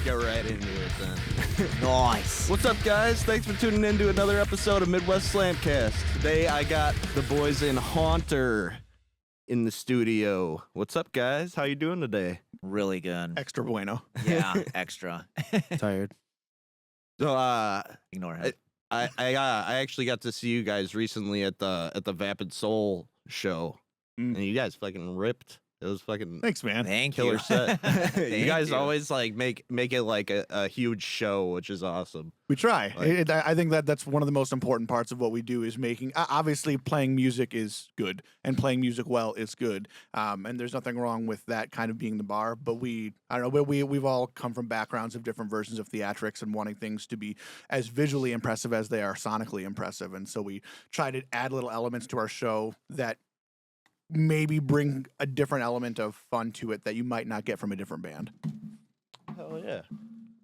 get right into it then. Nice. What's up, guys? Thanks for tuning in to another episode of Midwest Slamcast. Today I got the boys in Haunter in the studio. What's up, guys? How you doing today? Really good. Extra bueno. Yeah, extra. Tired. So, Ignore him. I actually got to see you guys recently at the Vapid Soul show, and you guys fucking ripped. It was fucking Thanks, man. Thank killer you. set. You guys you. always like make it like a huge show, which is awesome. We try. Like- I think that's one of the most important parts of what we do is making. Obviously, playing music is good, and playing music well is good. And there's nothing wrong with that kind of being the bar. But I don't know. We've all come from backgrounds of different versions of theatrics and wanting things to be as visually impressive as they are sonically impressive. And so we try to add little elements to our show that maybe bring a different element of fun to it that you might not get from a different band. Hell yeah.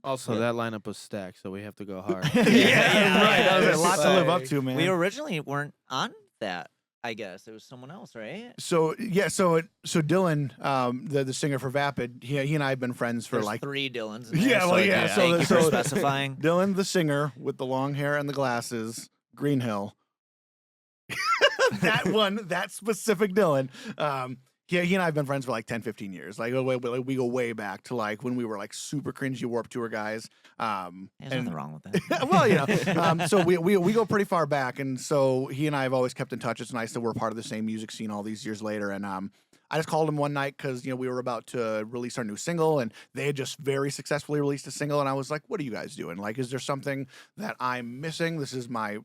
Also, that lineup was stacked, so we have to go hard. Yeah, right. That was it's a lot just to live like- up to, man. We originally weren't on that, I guess. It was someone else, right? So Dylan, the singer for Vapid, he and I have been friends for There's like 3 Dylans in there, Yeah, well, yeah, so- Thank you for so- specifying. Dylan, the singer with the long hair and the glasses, Greenhill. that specific Dylan. He and I have been friends for like 10, 15 years. Like we go way back to like when we were like super cringy Warped Tour guys. There's and- nothing wrong with that. well, so we go pretty far back, and so he and I have always kept in touch. It's nice that we're part of the same music scene all these years later. And I just called him one night because we were about to release our new single, and they had just very successfully released a single. And I was like, "What are you guys doing? Like, is there something that I'm missing? This is my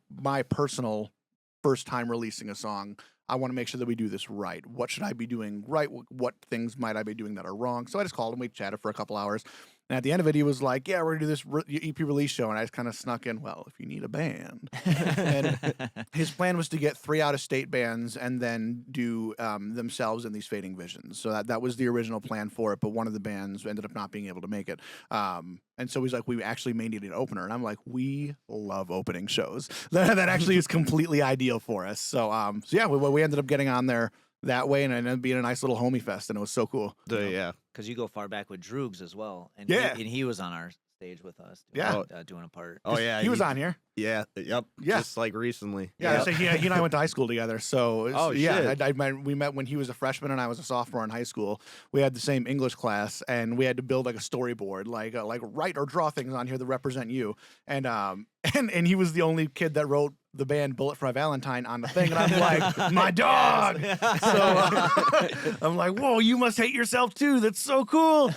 personal first time releasing a song. I want to make sure that we do this right. What should I be doing right? What things might I be doing that are wrong?" So I just called him. We chatted for a couple hours. And at the end of it, he was like, "Yeah, we're going to do this EP release show." And I just kind of snuck in, "Well, if you need a band." And his plan was to get 3 out-of-state bands and then do themselves in these Fading Visions. So that was the original plan for it. But one of the bands ended up not being able to make it. And so he's like, "We actually may need an opener." And I'm like, "We love opening shows. That actually is completely ideal for us." So yeah, we ended up getting on there that way, and it ended up being a nice little homie fest, and it was so cool. Yeah. Because you go far back with Droogs as well. And Yeah. he was on our stage with us. Yeah. Doing a part. Oh yeah. He was on here. Yeah. Yep. Yeah. Just like recently. Yeah, so he and I went to high school together. So Oh, yeah, shit. we met when he was a freshman and I was a sophomore in high school. We had the same English class, and we had to build like a storyboard, like write or draw things on here that represent you. And and he was the only kid that wrote the band Bullet for My Valentine on the thing, and I'm like, "My dog." So I'm like, "Whoa, you must hate yourself too. That's so cool."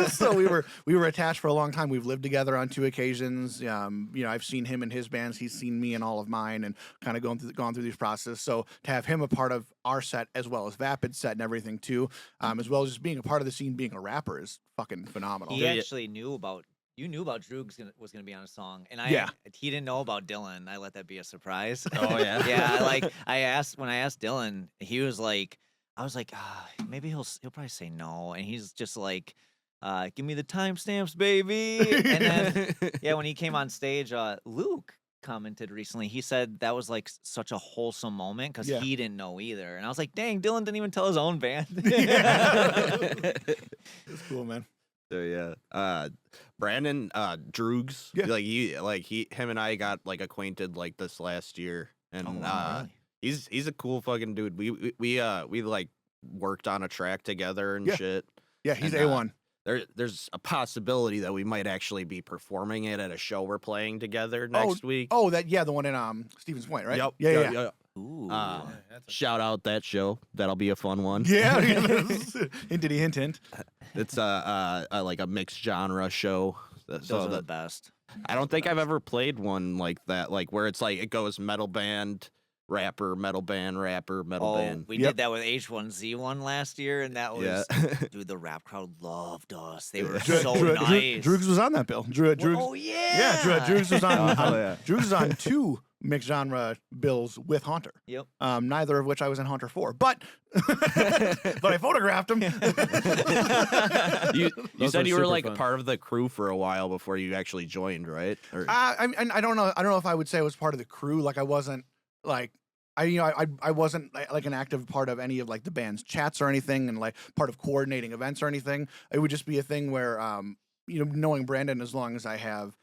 So we were attached for a long time. We've lived together on 2 occasions. I've seen him in his bands. He's seen me in all of mine, and kind of gone through these processes. So to have him a part of our set as well as Vapid's set and everything too, as well as just being a part of the scene, being a rapper is fucking phenomenal. He actually knew about. You knew about Droogs was gonna be on a song, and he didn't know about Dylan. I let that be a surprise. Oh yeah. Yeah, when I asked Dylan, he was like, I was like, maybe he'll probably say no, and he's just like, give me the timestamps, baby. And then when he came on stage, Luke commented recently. He said that was like such a wholesome moment because he didn't know either, and I was like, dang, Dylan didn't even tell his own band. It's cool, man. So yeah, Brandon Droogs, him and I got like acquainted like this last year, and really? he's a cool fucking dude. We like worked on a track together and shit. Yeah, he's And, A1. There's a possibility that we might actually be performing it at a show we're playing together next week. Oh, the one in Stevens Point, right? Yep. Yeah. Ooh. Shout out that show. That'll be a fun one. Yeah. Hintity hint. It's like a mixed genre show. Those are the best. I don't think I've ever played one like that, like where it's like it goes metal band, rapper, metal band, rapper, metal band. We did that with H1Z1 last year, and that was dude. The rap crowd loved us. They were so nice. Droogs was on that bill. Droogs. Oh yeah. Droogs was on. yeah. Droogs was on 2 mixed genre bills with Haunter. Yep. Neither of which I was in Haunter for, but I photographed him. You Those said are you were super like fun. part of the crew for a while before you actually joined, right? Or... I don't know. I don't know if I would say I was part of the crew. Like I wasn't like. I wasn't like an active part of any of like the band's chats or anything, and like part of coordinating events or anything. It would just be a thing where knowing Brandon as long as I have,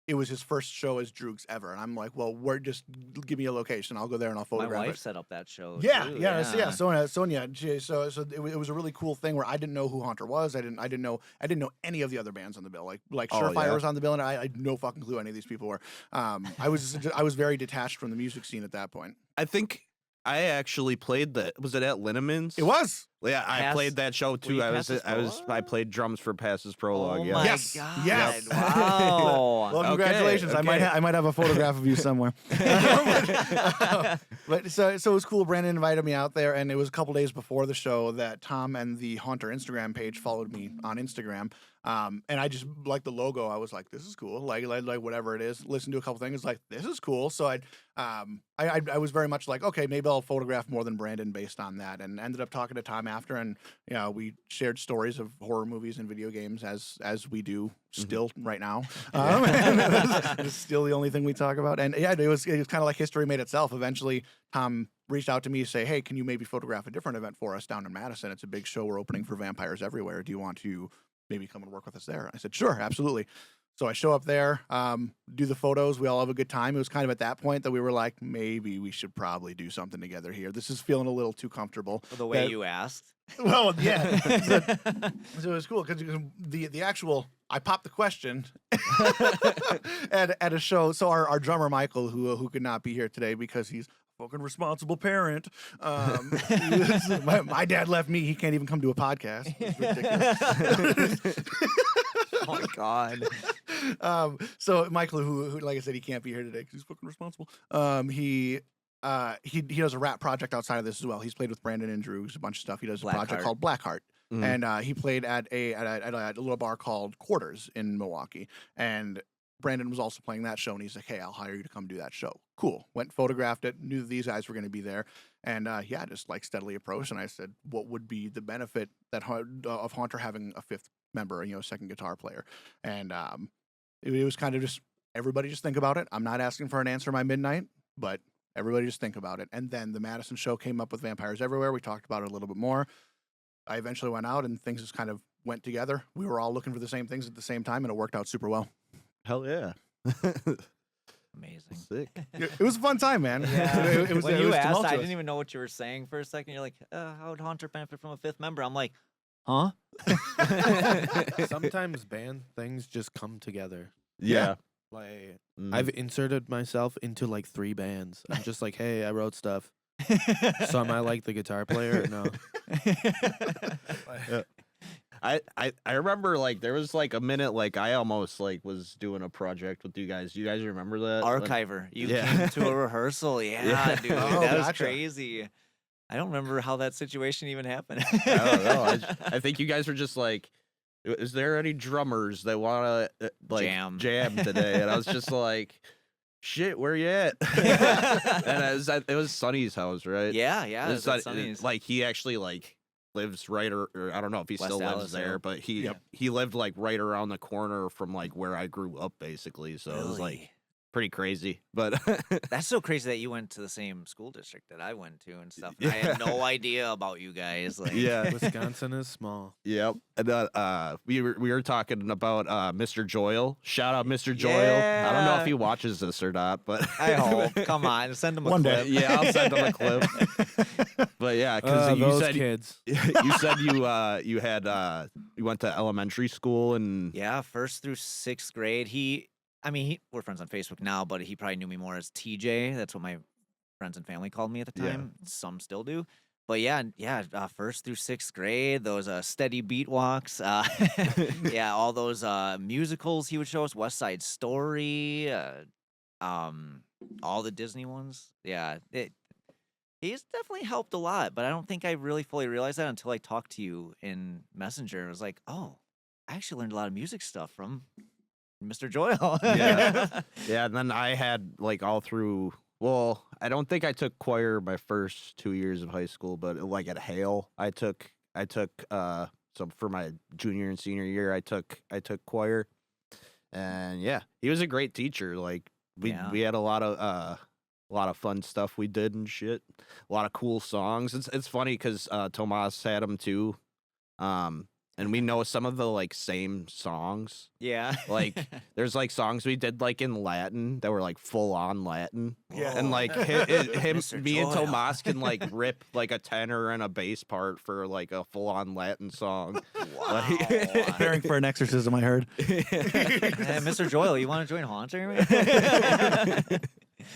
it was his first show as Droogs ever, and I'm like, well, just give me a location, I'll go there and I'll My photograph wife it. set up that show. Yeah, too. yeah, Sonia. So it was a really cool thing where I didn't know who Haunter was. I didn't know any of the other bands on the bill. Like Oh, Surefire yeah? was on the bill, and I had no fucking clue who any of these people were. I was very detached from the music scene at that point. I think I actually played that. Was it at Linneman's? It was. Yeah, I played that show too. you I Pass's I played drums for Pass's Prologue. Oh Yeah. my Yes, god! yes. Wow. Well, Okay, congratulations. okay. I might have a photograph of you somewhere. But so it was cool. Brandon invited me out there, and it was a couple days before the show that Tom and the Haunter Instagram page followed me on Instagram. And I just liked the logo. I was like, this is cool. Like whatever it is. Listened to a couple things, like, this is cool. So I was very much like, okay, maybe I'll photograph more than Brandon based on that, and ended up talking to Tom after, and we shared stories of horror movies and video games as we do still right now. It's still the only thing we talk about. And yeah, it was kind of like history made itself. Eventually, Tom reached out to me to say, hey, can you maybe photograph a different event for us down in Madison? It's a big show we're opening for Vampires Everywhere. Do you want to maybe come and work with us there? I said, sure, absolutely. So I show up there, do the photos. We all have a good time. It was kind of at that point that we were like, maybe we should probably do something together here. This is feeling a little too comfortable. The way you asked. Well, yeah. So it was cool because the actual, I popped the question at a show. So our drummer Michael, who could not be here today because he's a fucking responsible parent. My dad left me. He can't even come to a podcast. It's ridiculous. Oh my god. So Michael, who like I said, he can't be here today because he's fucking responsible. He does a rap project outside of this as well. He's played with Brandon and Drew, a bunch of stuff. He does a project called Blackheart. Mhm. And he played at a little bar called Quarters in Milwaukee. And Brandon was also playing that show, and he's like, hey, I'll hire you to come do that show. Cool. Went, photographed it, knew that these guys were going to be there. And just like steadily approached. And I said, what would be the benefit of Haunter having a fifth member, a second guitar player? And it was kind of just, everybody just think about it. I'm not asking for an answer by midnight, but everybody just think about it. And then the Madison show came up with Vampires Everywhere. We talked about it a little bit more. I eventually went out, and things just kind of went together. We were all looking for the same things at the same time, and it worked out super well. Hell yeah. Amazing. Sick. It was a fun time, man. Yeah. It was, when it you was asked, I tumultuous. didn't even know what you were saying for a second. You're like, how would Haunter benefit from a fifth member? I'm like, huh? Sometimes band things just come together. Yeah. Like Mm. I've inserted myself into like 3 bands. I'm just like, hey, I wrote stuff. So am I like the guitar player? No. I remember like there was like a minute like I almost like was doing a project with you guys. You guys remember that? Archiver. You Yeah. came to a rehearsal. Yeah, Yeah. dude. Oh, that was gotcha. crazy. I don't remember how that situation even happened. I don't know. I think you guys were just like, is there any drummers that want to like jam today? And I was just like, shit, where you at? And it was Sonny's house, right? yeah, It it was was at Son- Sonny's. like he actually like lives right or I don't know if he West still lives Dallas, there, yeah. but he Yep. he lived like right around the corner from like where I grew up basically. So it was like Really? pretty crazy. But That's so crazy that you went to the same school district that I went to and stuff. And I had no idea about you guys. Like, yeah. Wisconsin is small. Yep. And we were talking about Mr. Joyle. Shout out Mr. Joyle. I don't know if Yeah. he watches this or not, but I hope. Come on, send him a One clip. day. yeah, I'll send him a clip. But yeah, because you Those said kids. you said you had you went to elementary school and Yeah, 1st through 6th grade. We're friends on Facebook now, but he probably knew me more as TJ. That's what my friends and family called me at the Yeah. time. Some still do. But yeah, 1st through 6th grade, those steady beat walks. Yeah, all those musicals he would show us, West Side Story, all the Disney ones. Yeah, he's definitely helped a lot, but I don't think I really fully realized that until I talked to you in Messenger. I was like, oh, I actually learned a lot of music stuff from Mr. Joyle. Yeah. yeah, and then I had like all through. Well, I don't think I took choir my first 2 years of high school, but like at Hale, I took so for my junior and senior year, I took choir, and yeah, he was a great teacher. Like we had a lot of fun stuff we did and shit, a lot of cool songs. It's funny because Tomas had them too. and we know some of the like same songs. Yeah. Like there's like songs we did like in Latin that were like full on Latin. Yeah. And like Whoa. him, Mr. me and Joyle. Tomas can like rip like a tenor and a bass part for like a full on Latin song. Wow. Preparing for an exorcism, I heard. Hey, Mr. Joyle, you want to join Haunter?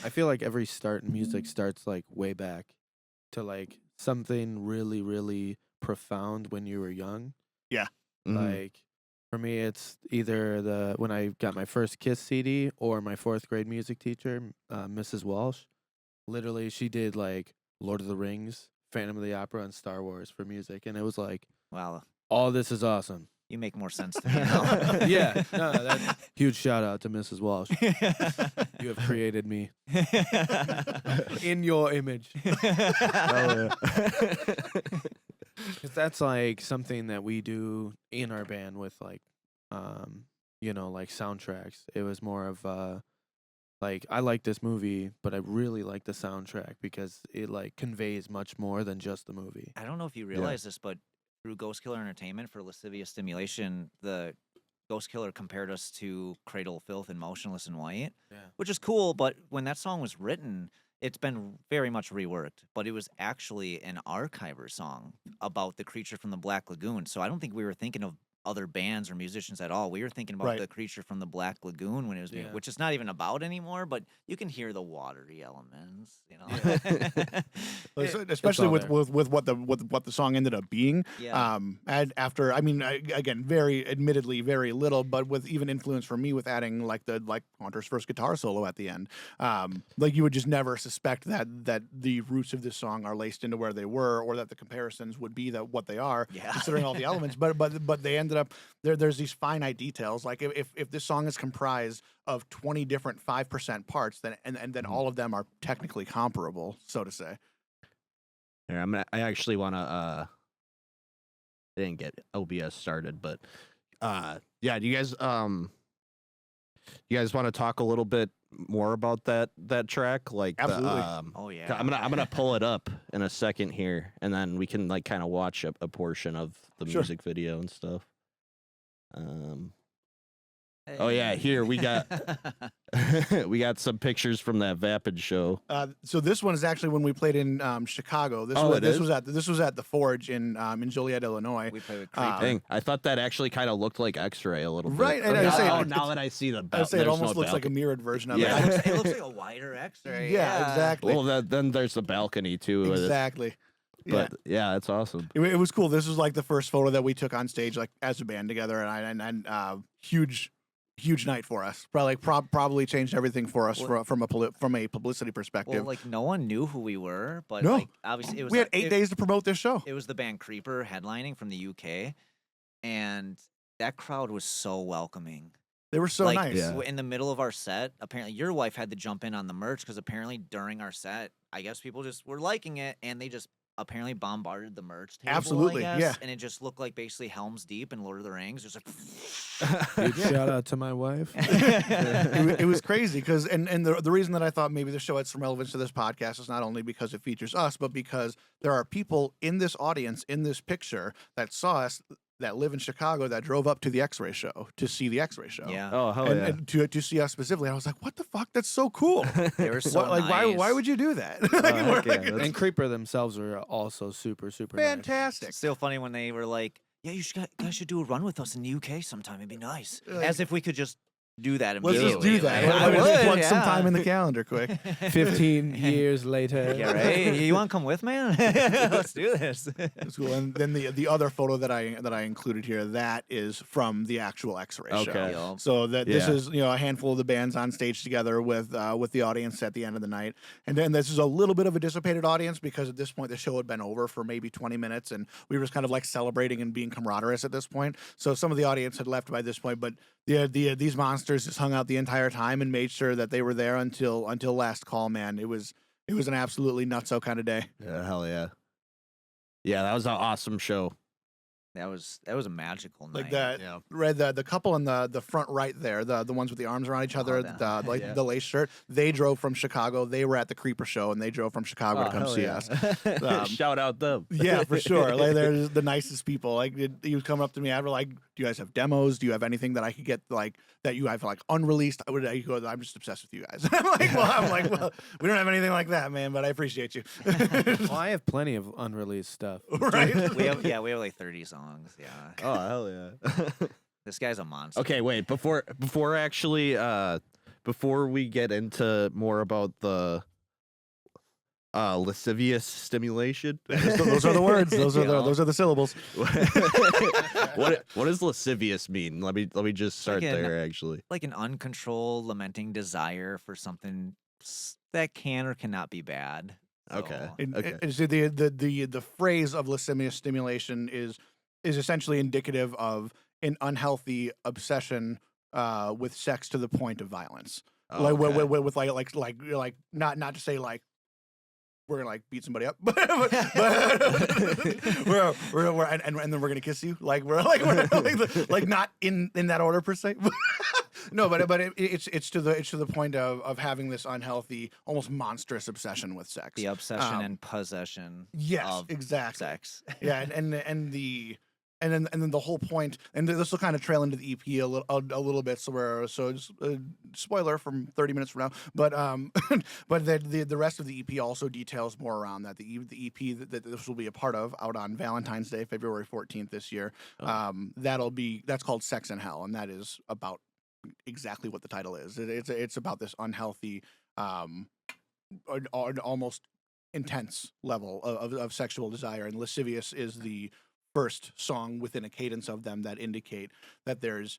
I feel like every start in music starts like way back to like something really, really profound when you were young. Mhm. Like for me, it's either when I got my first Kiss CD or my 4th grade music teacher, Mrs. Walsh. Literally, she did like Lord of the Rings, Phantom of the Opera, and Star Wars for music, and it was like, Wow, all this is awesome. you make more sense to me now. Yeah, no, that's huge shout out to Mrs. Walsh. You have created me in your image. Oh, yeah. 'Cause that's like something that we do in our band with like, like soundtracks. It was more of like I like this movie, but I really like the soundtrack because it like conveys much more than just the movie. I don't know if you realize this, but through Ghost Killer Entertainment for Lascivious Stimulation, the Ghost Killer compared us to Cradle of Filth and Motionless in White, Yeah. which is cool. But when that song was written, it's been very much reworked. But it was actually an archiver song about the creature from the Black Lagoon. So I don't think we were thinking of other bands or musicians at all. We were thinking about Right. the creature from the Black Lagoon when it was being, Yeah. which is not even about anymore, but you can hear the watery elements, you know. Especially all with what the song ended up being. Yeah. And after, I mean, again, very admittedly very little, but with even influence from me with adding like Haunter's first guitar solo at the end. Like you would just never suspect that the roots of this song are laced into where they were, or that the comparisons would be what they are, Yeah. considering all the elements. But they ended up there's these finite details. Like if this song is comprised of 20 different 5% parts, then then all of them are technically comparable, so to say. Here, I actually want to. I didn't get OBS started, but yeah. Do you guys want to talk a little bit more about that track? Like, Absolutely. Oh yeah. I'm gonna pull it up in a second here, and then we can like kind of watch a portion of the Sure. music video and stuff. Oh yeah, here we got we got some pictures from that Vapid show. So this one is actually when we played in Chicago. This was at the Forge in Joliet, Illinois. We play with Creeper. Dang, I thought that actually kind of looked like X-Ray a little bit. Right, and Okay, I say now that I see the I belt, say it there's almost no looks like a balcony. mirrored version of Yeah. it. It looks like a wider X-ray. Yeah, exactly. Well, then there's the balcony too. Exactly. Yeah. But yeah, it's awesome. It was cool. This was like the first photo that we took on stage, like as a band together, and huge night for us. Probably changed everything for us Well- from a publicity perspective. Well, like no one knew who we were, but No. like obviously it was we had it- 8 days to promote this show. It was the band Creeper headlining from the UK, and that crowd was so welcoming. They were so like nice. Yeah. in the middle of our set, apparently your wife had to jump in on the merch because apparently during our set, I guess people just were liking it and they just apparently bombarded the merch table. Absolutely, I guess, yeah. and it just looked like basically Helm's Deep and Lord of the Rings. Just like Huge shout out to my wife. It was crazy because and the reason that I thought maybe the show had some relevance to this podcast is not only because it features us, but because there are people in this audience in this picture that saw us that live in Chicago that drove up to the X-Ray show to see the X-Ray show. yeah, Oh hell And, yeah! and to see us specifically, I was like, "What the fuck? That's so cool! they were so Like, why nice. would you do that? Oh, Like, heck we're yeah, like, that's- And Creeper themselves were also super nice. fantastic. It's still funny when they were like, "Yeah, guys should do a run with us in the UK sometime. It'd be nice." Like- As if we could just do that Let's immediately. just do that. Like, I Let's just would, plug some yeah. time in the calendar, quick. 15 years later. Yeah, right. You want to come with, man? Let's do this. That's cool. And then the other photo that I included here, that is from the actual X-Ray show. Okay. Yup. So this Yeah. is a handful of the bands on stage together with the audience at the end of the night, and then this is a little bit of a dissipated audience because at this point the show had been over for maybe 20 minutes, and we were just kind of like celebrating and being camaraderie at this point. So some of the audience had left by this point, but these monsters just hung out the entire time and made sure that they were there until last call. Man, it was an absolutely nutso kind of day. Yeah, hell yeah! Yeah, that was an awesome show. That was a magical night. Like that, Yeah. Red, the couple in the front right there, the ones with the arms around each other, yeah. the lace shirt. They drove from Chicago. They were at the Creeper show, and they drove from Chicago Oh, to come hell see yeah. us. Shout out them. Yeah, for sure. Like they're the nicest people. Like he was coming up to me after, like, do you guys have demos? Do you have anything that I could get, like, that you have like unreleased? He goes, I'm just obsessed with you guys. I'm like, well, we don't have anything like that, man, but I appreciate you. Well, I have plenty of unreleased stuff. Right? we have like 30 songs. Yeah. Oh hell yeah. This guy's a monster. Okay, wait. Before actually, before we get into more about the lascivious stimulation, Those are the words. Those are the syllables. what does lascivious mean? Let me just start Like there. Actually, Like an uncontrolled, lamenting desire for something that can or cannot be bad. Okay. So, Okay. And so the phrase of lascivious stimulation is essentially indicative of an unhealthy obsession with sex to the point of violence. Like Okay. with like not to say like we're gonna like beat somebody up, but we're and then we're gonna kiss you, like we're like not in that order per se. No, but it's to the point of having this unhealthy, almost monstrous obsession with sex. the obsession and possession Yes, of exactly. sex. Yeah, and then the whole point, and this will kind of trail into the EP a little bit. So just spoiler from 30 minutes from now, but but the rest of the EP also details more around that. The EP that this will be a part of, out on Valentine's Day, February 14th this year. That's called Sex in Hell, and that is about exactly what the title is. It's about this unhealthy, almost intense level of sexual desire, and Lascivious is the first song within a cadence of them that indicate that there's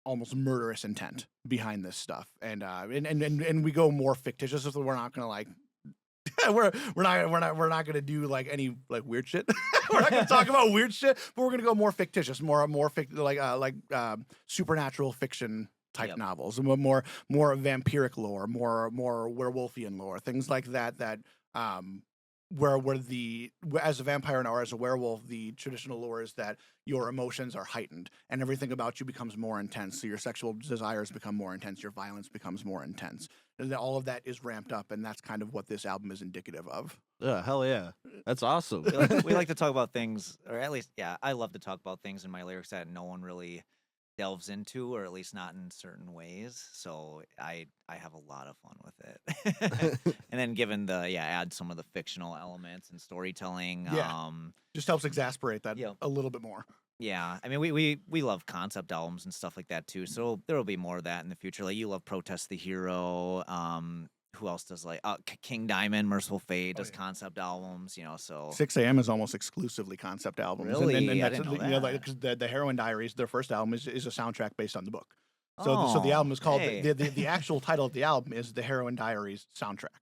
almost murderous intent behind this stuff, and we go more fictitious. So we're not gonna like we're not gonna do like any like weird shit. We're not gonna talk about weird shit, but we're gonna go more fictitious, more like supernatural fiction type Yep. novels, more vampiric lore, more werewolfian lore, things like that where as a vampire or as a werewolf, the traditional lore is that your emotions are heightened and everything about you becomes more intense. So your sexual desires become more intense, your violence becomes more intense, and all of that is ramped up, and that's kind of what this album is indicative of. Yeah, hell yeah. That's awesome. We like to talk about things, or at least, yeah, I love to talk about things in my lyrics that no one really delves into, or at least not in certain ways. So I have a lot of fun with it. And then given add some of the fictional elements and storytelling. Yeah. Just helps exasperate that Yeah. a little bit more. Yeah, I mean, we love concept albums and stuff like that too. So there will be more of that in the future. Like you love Protest the Hero. Who else does like King Diamond, Merciful Fate does concept albums? So 6 a.m. is almost exclusively concept albums. Really? And I that's, didn't know you know, that. like, 'cause the Heroin Diaries, their first album is a soundtrack based on the book. So the Oh, album is called hey. the actual title of the album is the Heroin Diaries soundtrack.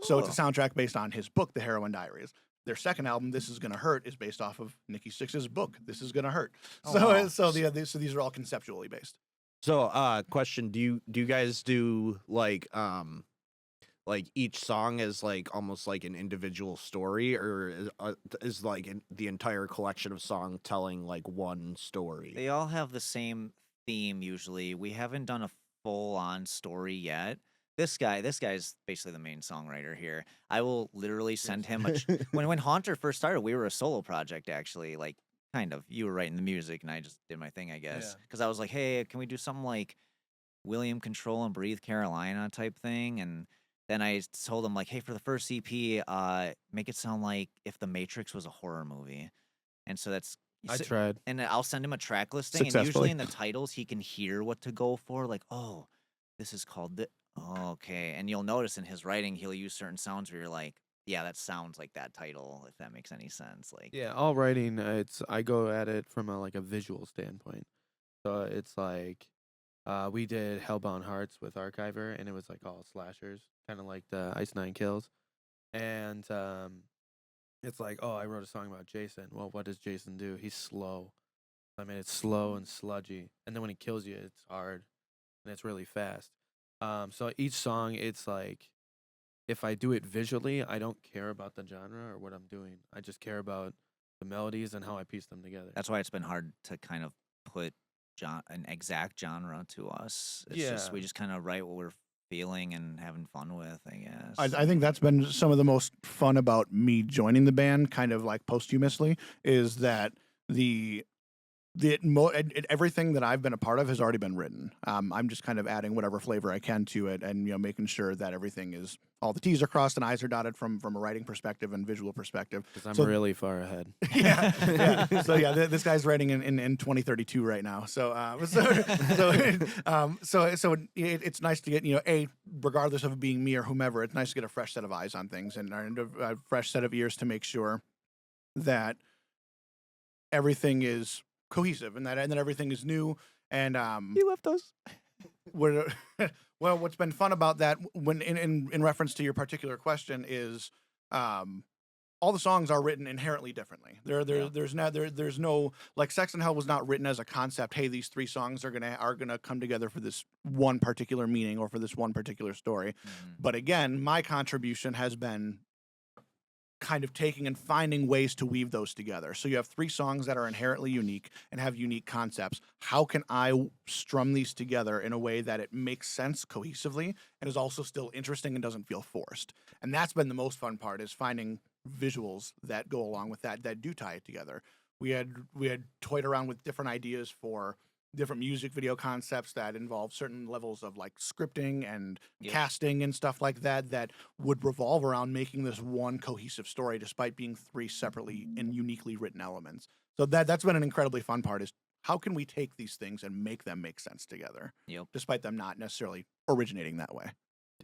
So it's a soundtrack based on his book, The Heroin Diaries. Their second album, This Is Gonna Hurt, is based off of Nikki Sixx's book, This Is Gonna Hurt. Oh, So wow. so these are all conceptually based. So, question: Do you guys do like each song is like almost like an individual story, or is like the entire collection of song telling like one story? They all have the same theme usually. We haven't done a full-on story yet. This guy's basically the main songwriter here. I will literally send him when Haunter first started, we were a solo project actually, like kind of. You were writing the music and I just did my thing, I guess. Yeah. Because I was like, hey, can we do something like William Control and Breathe Carolina type thing? And then I told him like, hey, for the first EP, make it sound like if The Matrix was a horror movie. And so that's I tried. and I'll send him a track listing, and Successfully. usually in the titles he can hear what to go for. Like, oh, this is called the. Oh, okay, and you'll notice in his writing he'll use certain sounds where you're like, yeah, that sounds like that title. If that makes any sense, like Yeah, all writing, I go at it from a visual standpoint. So it's like we did Hellbound Hearts with Archiver, and it was like all slashers, kind of like the Ice Nine Kills. And it's like, oh, I wrote a song about Jason. Well, what does Jason do? He's slow. I mean, it's slow and sludgy, and then when he kills you, it's hard and it's really fast. So each song, it's like, if I do it visually, I don't care about the genre or what I'm doing. I just care about the melodies and how I piece them together. That's why it's been hard to kind of put an exact genre to us. It's just we Yeah. just kind of write what we're feeling and having fun with, I guess. I think that's been some of the most fun about me joining the band, kind of like posthumously, is that everything that I've been a part of has already been written. I'm just kind of adding whatever flavor I can to it, and making sure that everything is all the T's are crossed and I's are dotted from a writing perspective and visual perspective. Because I'm really far ahead. Yeah. So yeah, this guy's writing in 2032 right now. It's nice to get regardless of it being me or whomever, it's nice to get a fresh set of eyes on things and a fresh set of ears to make sure that everything is cohesive and that everything is new. And you left us. well, what's been fun about that, when in reference to your particular question, is all the songs are written inherently differently. There's no like Sex and Hell was not written as a concept. Hey, these 3 songs are gonna come together for this one particular meaning or for this one particular story. Mm-hmm. But again, my contribution has been kind of taking and finding ways to weave those together. So you have 3 songs that are inherently unique and have unique concepts. How can I strum these together in a way that it makes sense cohesively and is also still interesting and doesn't feel forced? And that's been the most fun part, is finding visuals that go along with that do tie it together. We had toyed around with different ideas for different music video concepts that involve certain levels of like scripting and casting and stuff like that would revolve around making this one cohesive story despite being 3 separately and uniquely written elements. So that's been an incredibly fun part, is how can we take these things and make them make sense together, despite them not necessarily originating that way.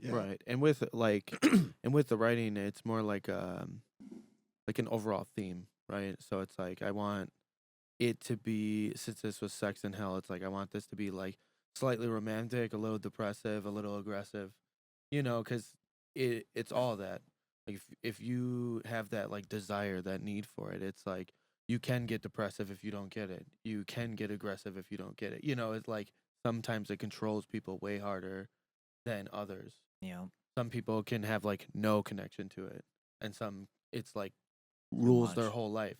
Yeah. Right. And with and with the writing, it's more like an overall theme, right? So it's like I want it to be, since this was Sex and Hell, it's like I want this to be like slightly romantic, a little depressive, a little aggressive, because it's all that. Like if you have that like desire, that need for it, it's like you can get depressive if you don't get it. You can get aggressive if you don't get it. It's like sometimes it controls people way harder than others. Yeah. Some people can have like no connection to it, and some it's like rules their much. whole life.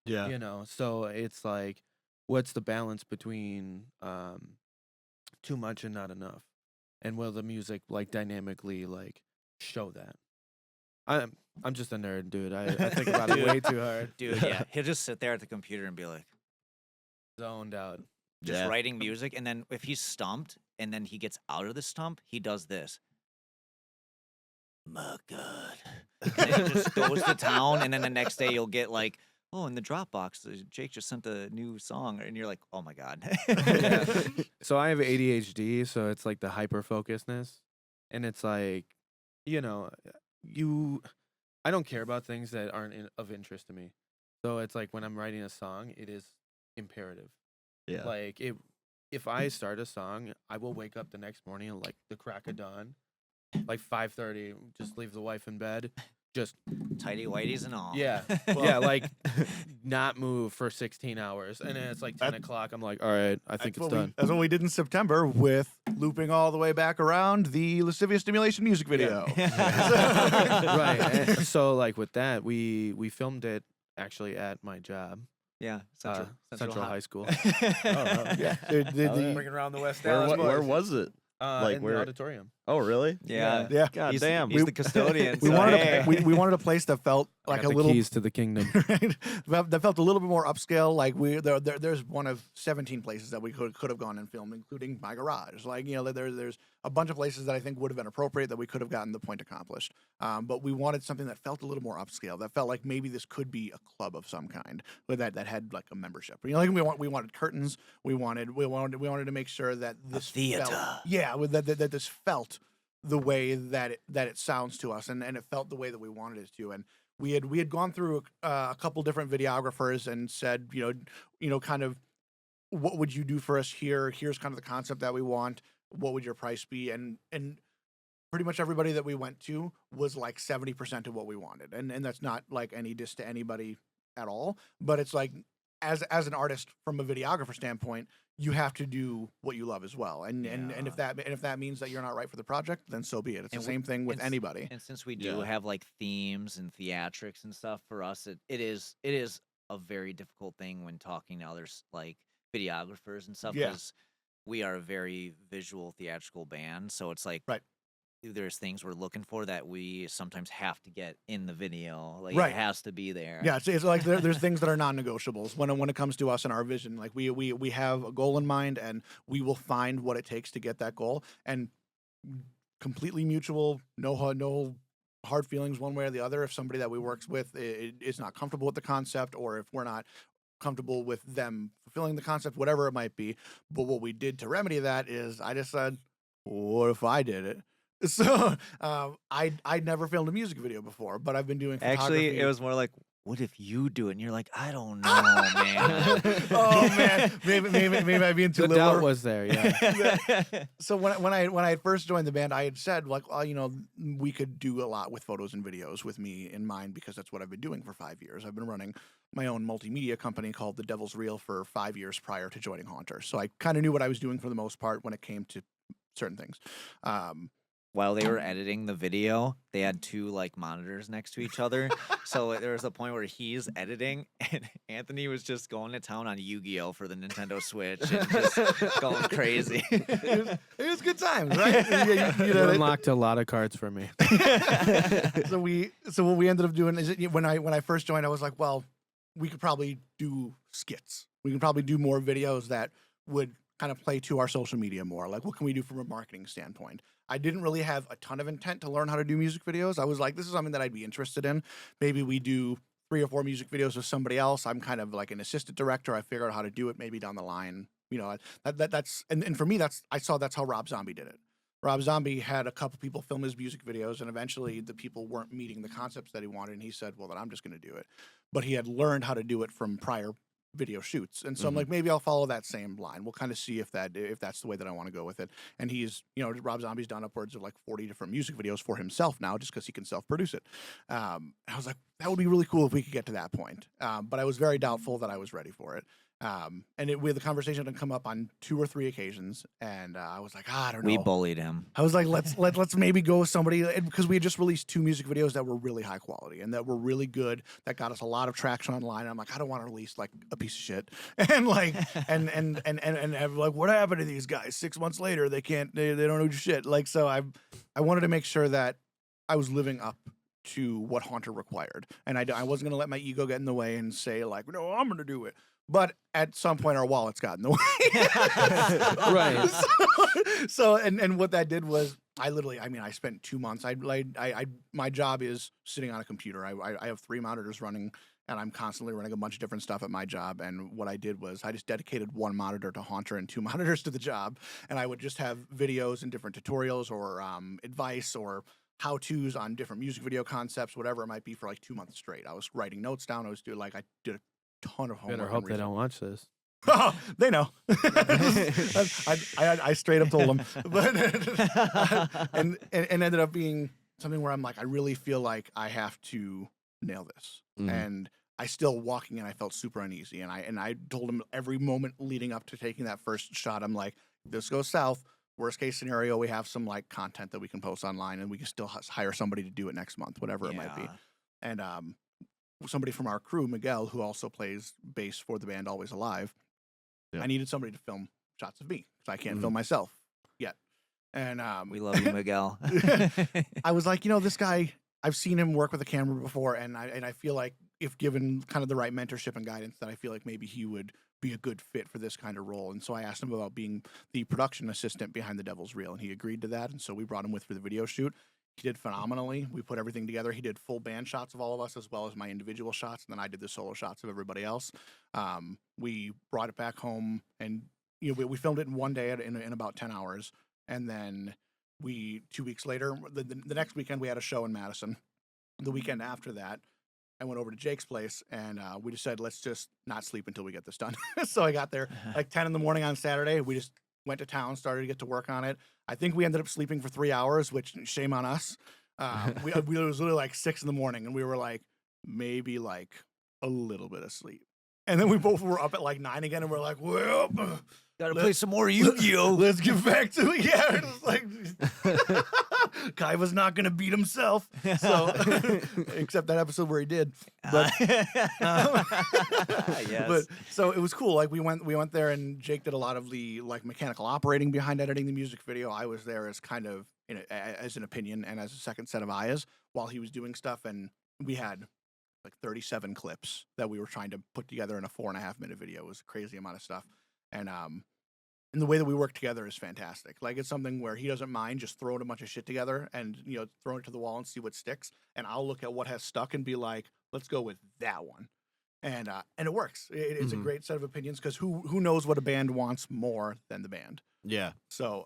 Yeah. So it's like, what's the balance between too much and not enough, and will the music like dynamically like show that? I'm just a nerd, dude. I think about it way too hard. Dude, yeah. He'll just sit there at the computer and be like Zoned out. just writing music, and then if he's stumped and then he gets out of the stump, he does this. My God. And it just goes to town, and then the next day you'll get like, oh, in the Dropbox, Jake just sent a new song, and you're like, oh my God. Yeah. So I have ADHD, so it's like the hyper focusedness, and it's like, I don't care about things that aren't of interest to me. So it's like when I'm writing a song, it is imperative. Yeah. Like if I start a song, I will wake up the next morning at like the crack of dawn, like 5:30, just leave the wife in bed, just Tidy whities and all. yeah, yeah, like not move for 16 hours, and then it's like 10 o'clock. I'm like, all right, I think it's done. That's what we did in September with looping all the way back around the Lascivious Stimulation music video. Right. And so like with that, we filmed it actually at my job. Yeah. Central High School. Yeah. Bringing around the West Dallas. Where was it? Like in the auditorium. Oh, really? Yeah. Yeah. God damn. He's the custodian. We so wanted hey. we wanted a place that felt like Got a the little keys to the kingdom. that felt a little bit more upscale. Like there's one of 17 places that we could have gone and filmed, including my garage. Like there's a bunch of places that I think would have been appropriate that we could have gotten the point accomplished. But we wanted something that felt a little more upscale. That felt like maybe this could be a club of some kind, with that had like a membership. Like we wanted curtains. We wanted to make sure that this theater. That this felt the way that it sounds to us, and it felt the way that we wanted it to. And we had gone through a couple different videographers and said, kind of, what would you do for us here? Here's kind of the concept that we want. What would your price be? And pretty much everybody that we went to was like 70% of what we wanted. And that's not like any diss to anybody at all, but it's like, as an artist from a videographer standpoint, you have to do what you love as well. And if that means that you're not right for the project, then so be it. It's the same thing with anybody. And since we do have like themes and theatrics and stuff, for us, it is a very difficult thing when talking to others like videographers and stuff Yeah. because we are a very visual theatrical band, so it's like Right. there's things we're looking for that we sometimes have to get in the video. Like Right. it has to be there. Yeah, it's like there's things that are non-negotiables when it comes to us and our vision. Like we have a goal in mind, and we will find what it takes to get that goal. And completely mutual, no hard feelings one way or the other. If somebody that we works with is not comfortable with the concept, or if we're not comfortable with them fulfilling the concept, whatever it might be. But what we did to remedy that is I just said, what if I did it? So I'd never filmed a music video before, but I've been doing photography. Actually, it was more like, what if you do it? And you're like, I don't know, man. Oh man, maybe I'm being too The liberal. doubt was there, yeah. So when I first joined the band, I had said like, well, we could do a lot with photos and videos with me in mind because that's what I've been doing for 5 years. I've been running my own multimedia company called The Devil's Reel for 5 years prior to joining Haunter. So I kind of knew what I was doing for the most part when it came to certain things. While they were editing the video, they had two like monitors next to each other. So there was a point where he's editing and Anthony was just going to town on Yu-Gi-Oh for the Nintendo Switch and just going crazy. It was good times, right? You unlocked a lot of cards for me. So what we ended up doing is when I first joined, I was like, well, we could probably do skits. We can probably do more videos that would kind of play to our social media more. Like, what can we do from a marketing standpoint? I didn't really have a ton of intent to learn how to do music videos. I was like, this is something that I'd be interested in. Maybe we do 3 or 4 music videos with somebody else. I'm kind of like an assistant director. I figure out how to do it maybe down the line. That's and for me, I saw that's how Rob Zombie did it. Rob Zombie had a couple people film his music videos, and eventually the people weren't meeting the concepts that he wanted, and he said, well, then I'm just going to do it. But he had learned how to do it from prior video shoots. And so I'm like, maybe I'll follow that same line. We'll kind of see if that's the way that I want to go with it. And he's, Rob Zombie's done upwards of like 40 different music videos for himself now, just because he can self-produce it. I was like, that would be really cool if we could get to that point. But I was very doubtful that I was ready for it. The conversation had come up on 2 or 3 occasions, and I was like, I don't know. We bullied him. I was like, let's maybe go with somebody, because we had just released 2 music videos that were really high quality and that were really good, that got us a lot of traction online. And I'm like, I don't want to release like a piece of shit, and like, and like, what happened to these guys? 6 months later, they don't know shit. Like, so I wanted to make sure that I was living up to what Haunter required, and I wasn't gonna let my ego get in the way and say like, no, I'm gonna do it. But at some point, our wallets got in the way. Right. So what that did was, I spent 2 months. My job is sitting on a computer. I have 3 monitors running, and I'm constantly running a bunch of different stuff at my job. And what I did was I just dedicated 1 monitor to Haunter and 2 monitors to the job. And I would just have videos and different tutorials or advice or how-tos on different music video concepts, whatever it might be, for like 2 months straight. I was writing notes down. I did a ton of homework. Better hope they don't watch this. Oh, they know. I straight up told them, but and ended up being something where I'm like, I really feel like I have to nail this. And I still walking in, I felt super uneasy, and I told him every moment leading up to taking that first shot, I'm like, this goes south. Worst case scenario, we have some like content that we can post online, and we can still hire somebody to do it next month, whatever it might be. And somebody from our crew, Miguel, who also plays bass for the band Always Alive, I needed somebody to film shots of me because I can't film myself yet. And we love you, Miguel. I was like, this guy, I've seen him work with a camera before, and I feel like if given kind of the right mentorship and guidance, that I feel like maybe he would be a good fit for this kind of role. And so I asked him about being the production assistant behind The Devil's Reel, and he agreed to that. And so we brought him with for the video shoot. He did phenomenally. We put everything together. He did full band shots of all of us, as well as my individual shots, and then I did the solo shots of everybody else. We brought it back home, and we filmed it in one day in about 10 hours. And then 2 weeks later, the next weekend, we had a show in Madison. The weekend after that, I went over to Jake's place, and we just said, let's just not sleep until we get this done. So I got there like 10 in the morning on Saturday. We just went to town, started to get to work on it. I think we ended up sleeping for 3 hours, which shame on us. We it was literally like 6 in the morning, and we were like, maybe like a little bit of sleep. And then we both were up at like 9 again, and we're like, well, gotta play some more Yu-Gi-Oh. Let's get back to it. Yeah, it's like Kai was not going to beat himself. So, except that episode where he did. But, Yes. but so it was cool. Like we went there, and Jake did a lot of the like mechanical operating behind editing the music video. I was there as kind of as an opinion and as a second set of eyes while he was doing stuff, and we had like 37 clips that we were trying to put together in a 4.5 minute video. It was a crazy amount of stuff, and the way that we work together is fantastic. Like it's something where he doesn't mind just throwing a bunch of shit together and throwing it to the wall and see what sticks. And I'll look at what has stuck and be like, let's go with that one. And it works. It's a great set of opinions because who knows what a band wants more than the band. Yeah. So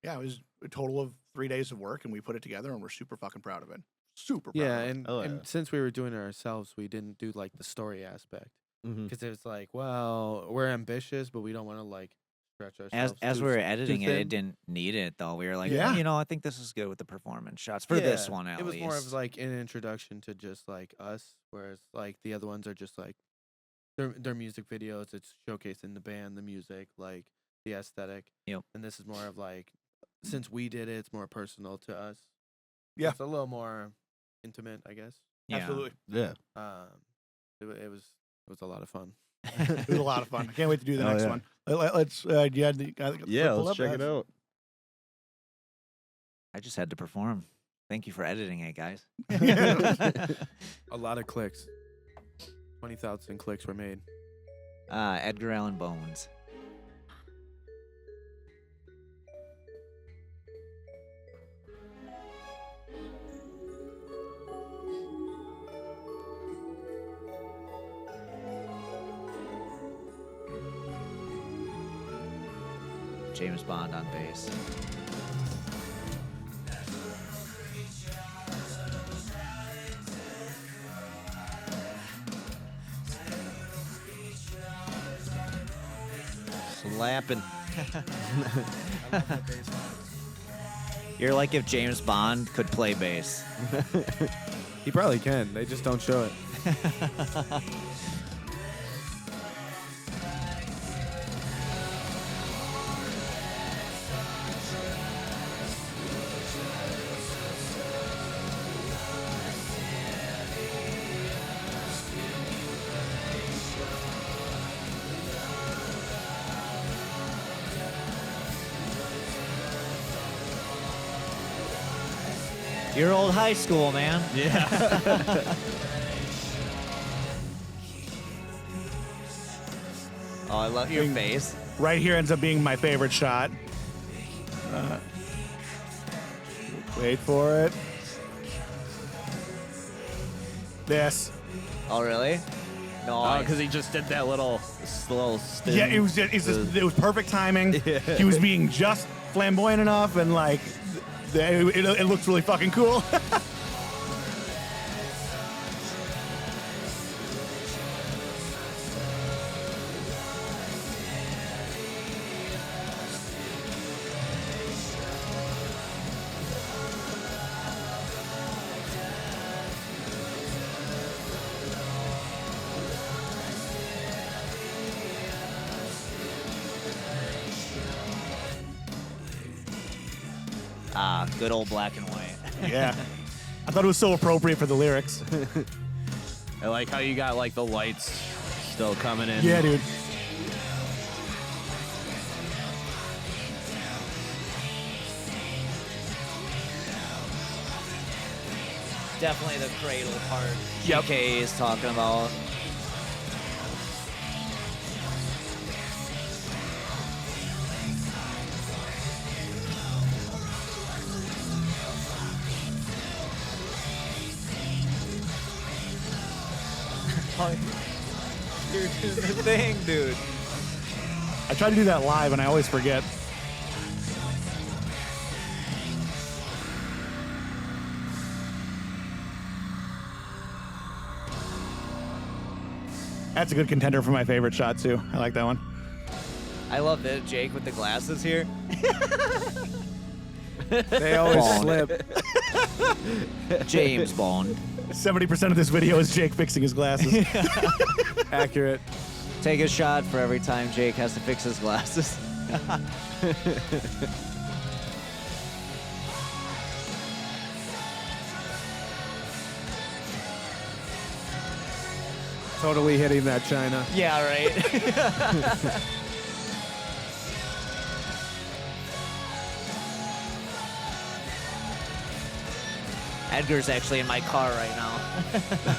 it was a total of 3 days of work, and we put it together, and we're super fucking proud of it. Super proud. Yeah, of it. and since we were doing it ourselves, we didn't do like the story aspect because it was like, well, we're ambitious, but we don't want to like stretch ourselves. As too we were thin. editing it, it didn't need it though. We were like, Yeah. I think this is good with the performance shots for this Yeah, one at it was least. more of like an introduction to just like us, whereas like the other ones are just like their music videos. It's showcasing the band, the music, like the aesthetic. Yep. And this is more of like, since we did it, it's more personal to us. Yeah. It's a little more intimate, I guess. Yeah. Absolutely. Yeah. It was a lot of fun. It was a lot of fun. I can't wait to do the next yeah. one. Let's Let's check it out. I just had to perform. Thank you for editing it, guys. A lot of clicks. 20,000 clicks were made. Edgar Allan Bones. James Bond on bass. Slapping. You're like if James Bond could play bass. He probably can. They just don't show it. Your old high school, man. Yeah. Oh, I love your face. Right here ends up being my favorite shot. Wait for it. This. Oh, really? No. Because he just did that little spin. Yeah, it was perfect timing. He was being just flamboyant enough, and like, it looks really fucking cool. Good old black and white. Yeah. I thought it was so appropriate for the lyrics. I like how you got like the lights still coming in. Yeah, dude. Definitely the cradle part. Yep. GK is talking about. You're doing the thing, dude. I try to do that live, and I always forget. That's a good contender for my favorite shot, too. I like that one. I love that Jake with the glasses here. They always Bond. slip. James Bond. 70% of this video is Jake fixing his glasses. Accurate. Take a shot for every time Jake has to fix his glasses. Totally hitting that China. Yeah, right. Edgar's actually in my car right now.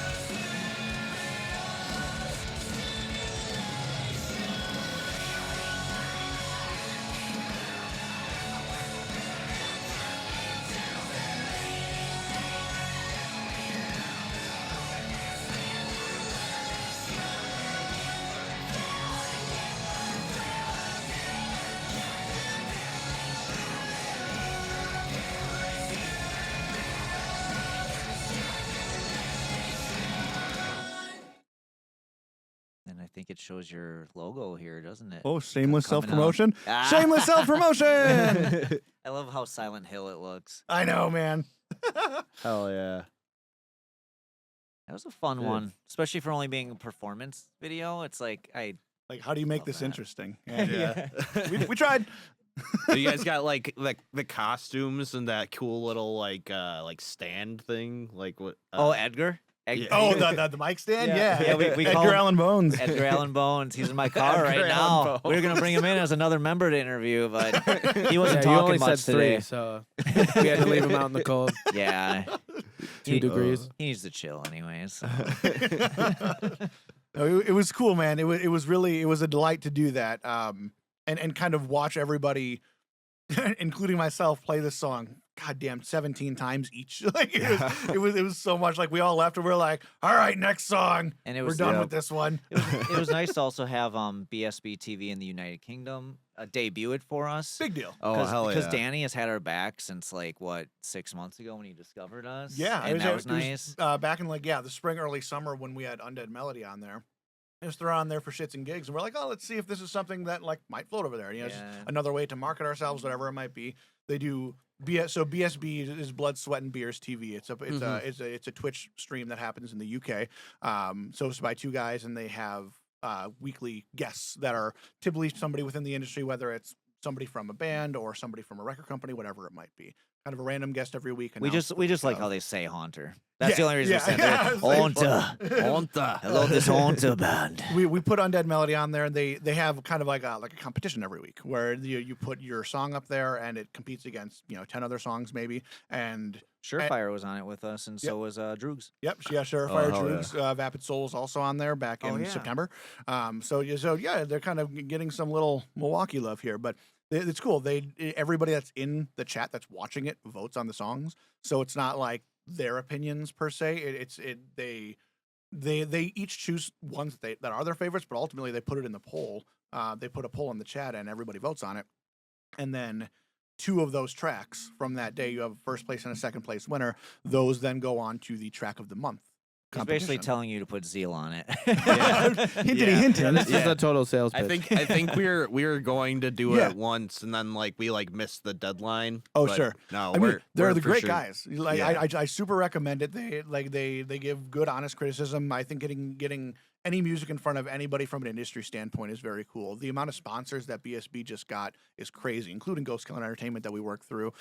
And I think it shows your logo here, doesn't it? Oh, shameless Coming up. self-promotion. Ah. Shameless self-promotion. I love how Silent Hill it looks. I know, man. Hell yeah. That was a fun Yeah. one, especially for only being a performance video. It's like Like, how do you make Love this that. interesting? Yeah. Yeah. we tried. So you guys got like the costumes and that cool little like stand thing, like what? Edgar. Yeah. Oh, the mic stand? Yeah. Yeah. Yeah, we call Edgar him Allan Bones. Edgar Allan Bones. He's in my car right Edgar now. Allan We were gonna bring him in as another member to interview, but he wasn't Yeah, you talking only much said today. 3, so we had to leave him out in the cold. Yeah, 2 He- degrees. he needs to chill, anyways. No, it was cool, man. It was really a delight to do that. And kind of watch everybody, including myself, play this song. Goddamn, 17 times each. Like it was so much. Like we all left and we're like, all right, next song. And it We're was done with this one. it was nice to also have BSB TV in the United Kingdom debut it for us. Big deal. Oh hell yeah. Because Danny has had our back since like what 6 months ago when he discovered us. Yeah, and that was it was, nice. back in the spring, early summer when we had Undead Melody on there. It was thrown on there for shits and gigs, and we're like, oh, let's see if this is something that like might float over there. You know, Yeah. just another way to market ourselves, whatever it might be. They do so BSB is Blood, Sweat, and Beers TV. It's a Twitch stream that happens in the UK. So it's by 2 guys, and they have weekly guests that are typically somebody within the industry, whether it's somebody from a band or somebody from a record company, whatever it might be. Kind of a random guest every week. We just like how they say Haunter. That's the only reason we said that. it's like- Haunter. I love this Haunter band. We put Undead Melody on there, and they have kind of like a competition every week where you put your song up there and it competes against 10 other songs maybe. And Surefire was on it with us, and so was Droogs. yep, yeah, Surefire, hell Droogs, Vapid Souls also on there back in yeah. September. So yeah, they're kind of getting some little Milwaukee love here, but it's cool. Everybody that's in the chat that's watching it votes on the songs, so it's not like their opinions per se. They each choose ones that are their favorites, but ultimately they put it in the poll. They put a poll in the chat and everybody votes on it, and then 2 of those tracks from that day, you have a first place and a second place winner. Those then go on to the track of the month. He's basically competition. telling you to put Zeal on it. Hintity Yeah. hintin'. This is a total sales pitch. I think we were going to do Yeah. it once, and then we missed the deadline. Oh, but sure. No, I mean, they're the for great sure- guys. Like Yeah. I super recommend it. They give good, honest criticism. I think getting any music in front of anybody from an industry standpoint is very cool. The amount of sponsors that BSB just got is crazy, including Ghost Killer Entertainment that we work through,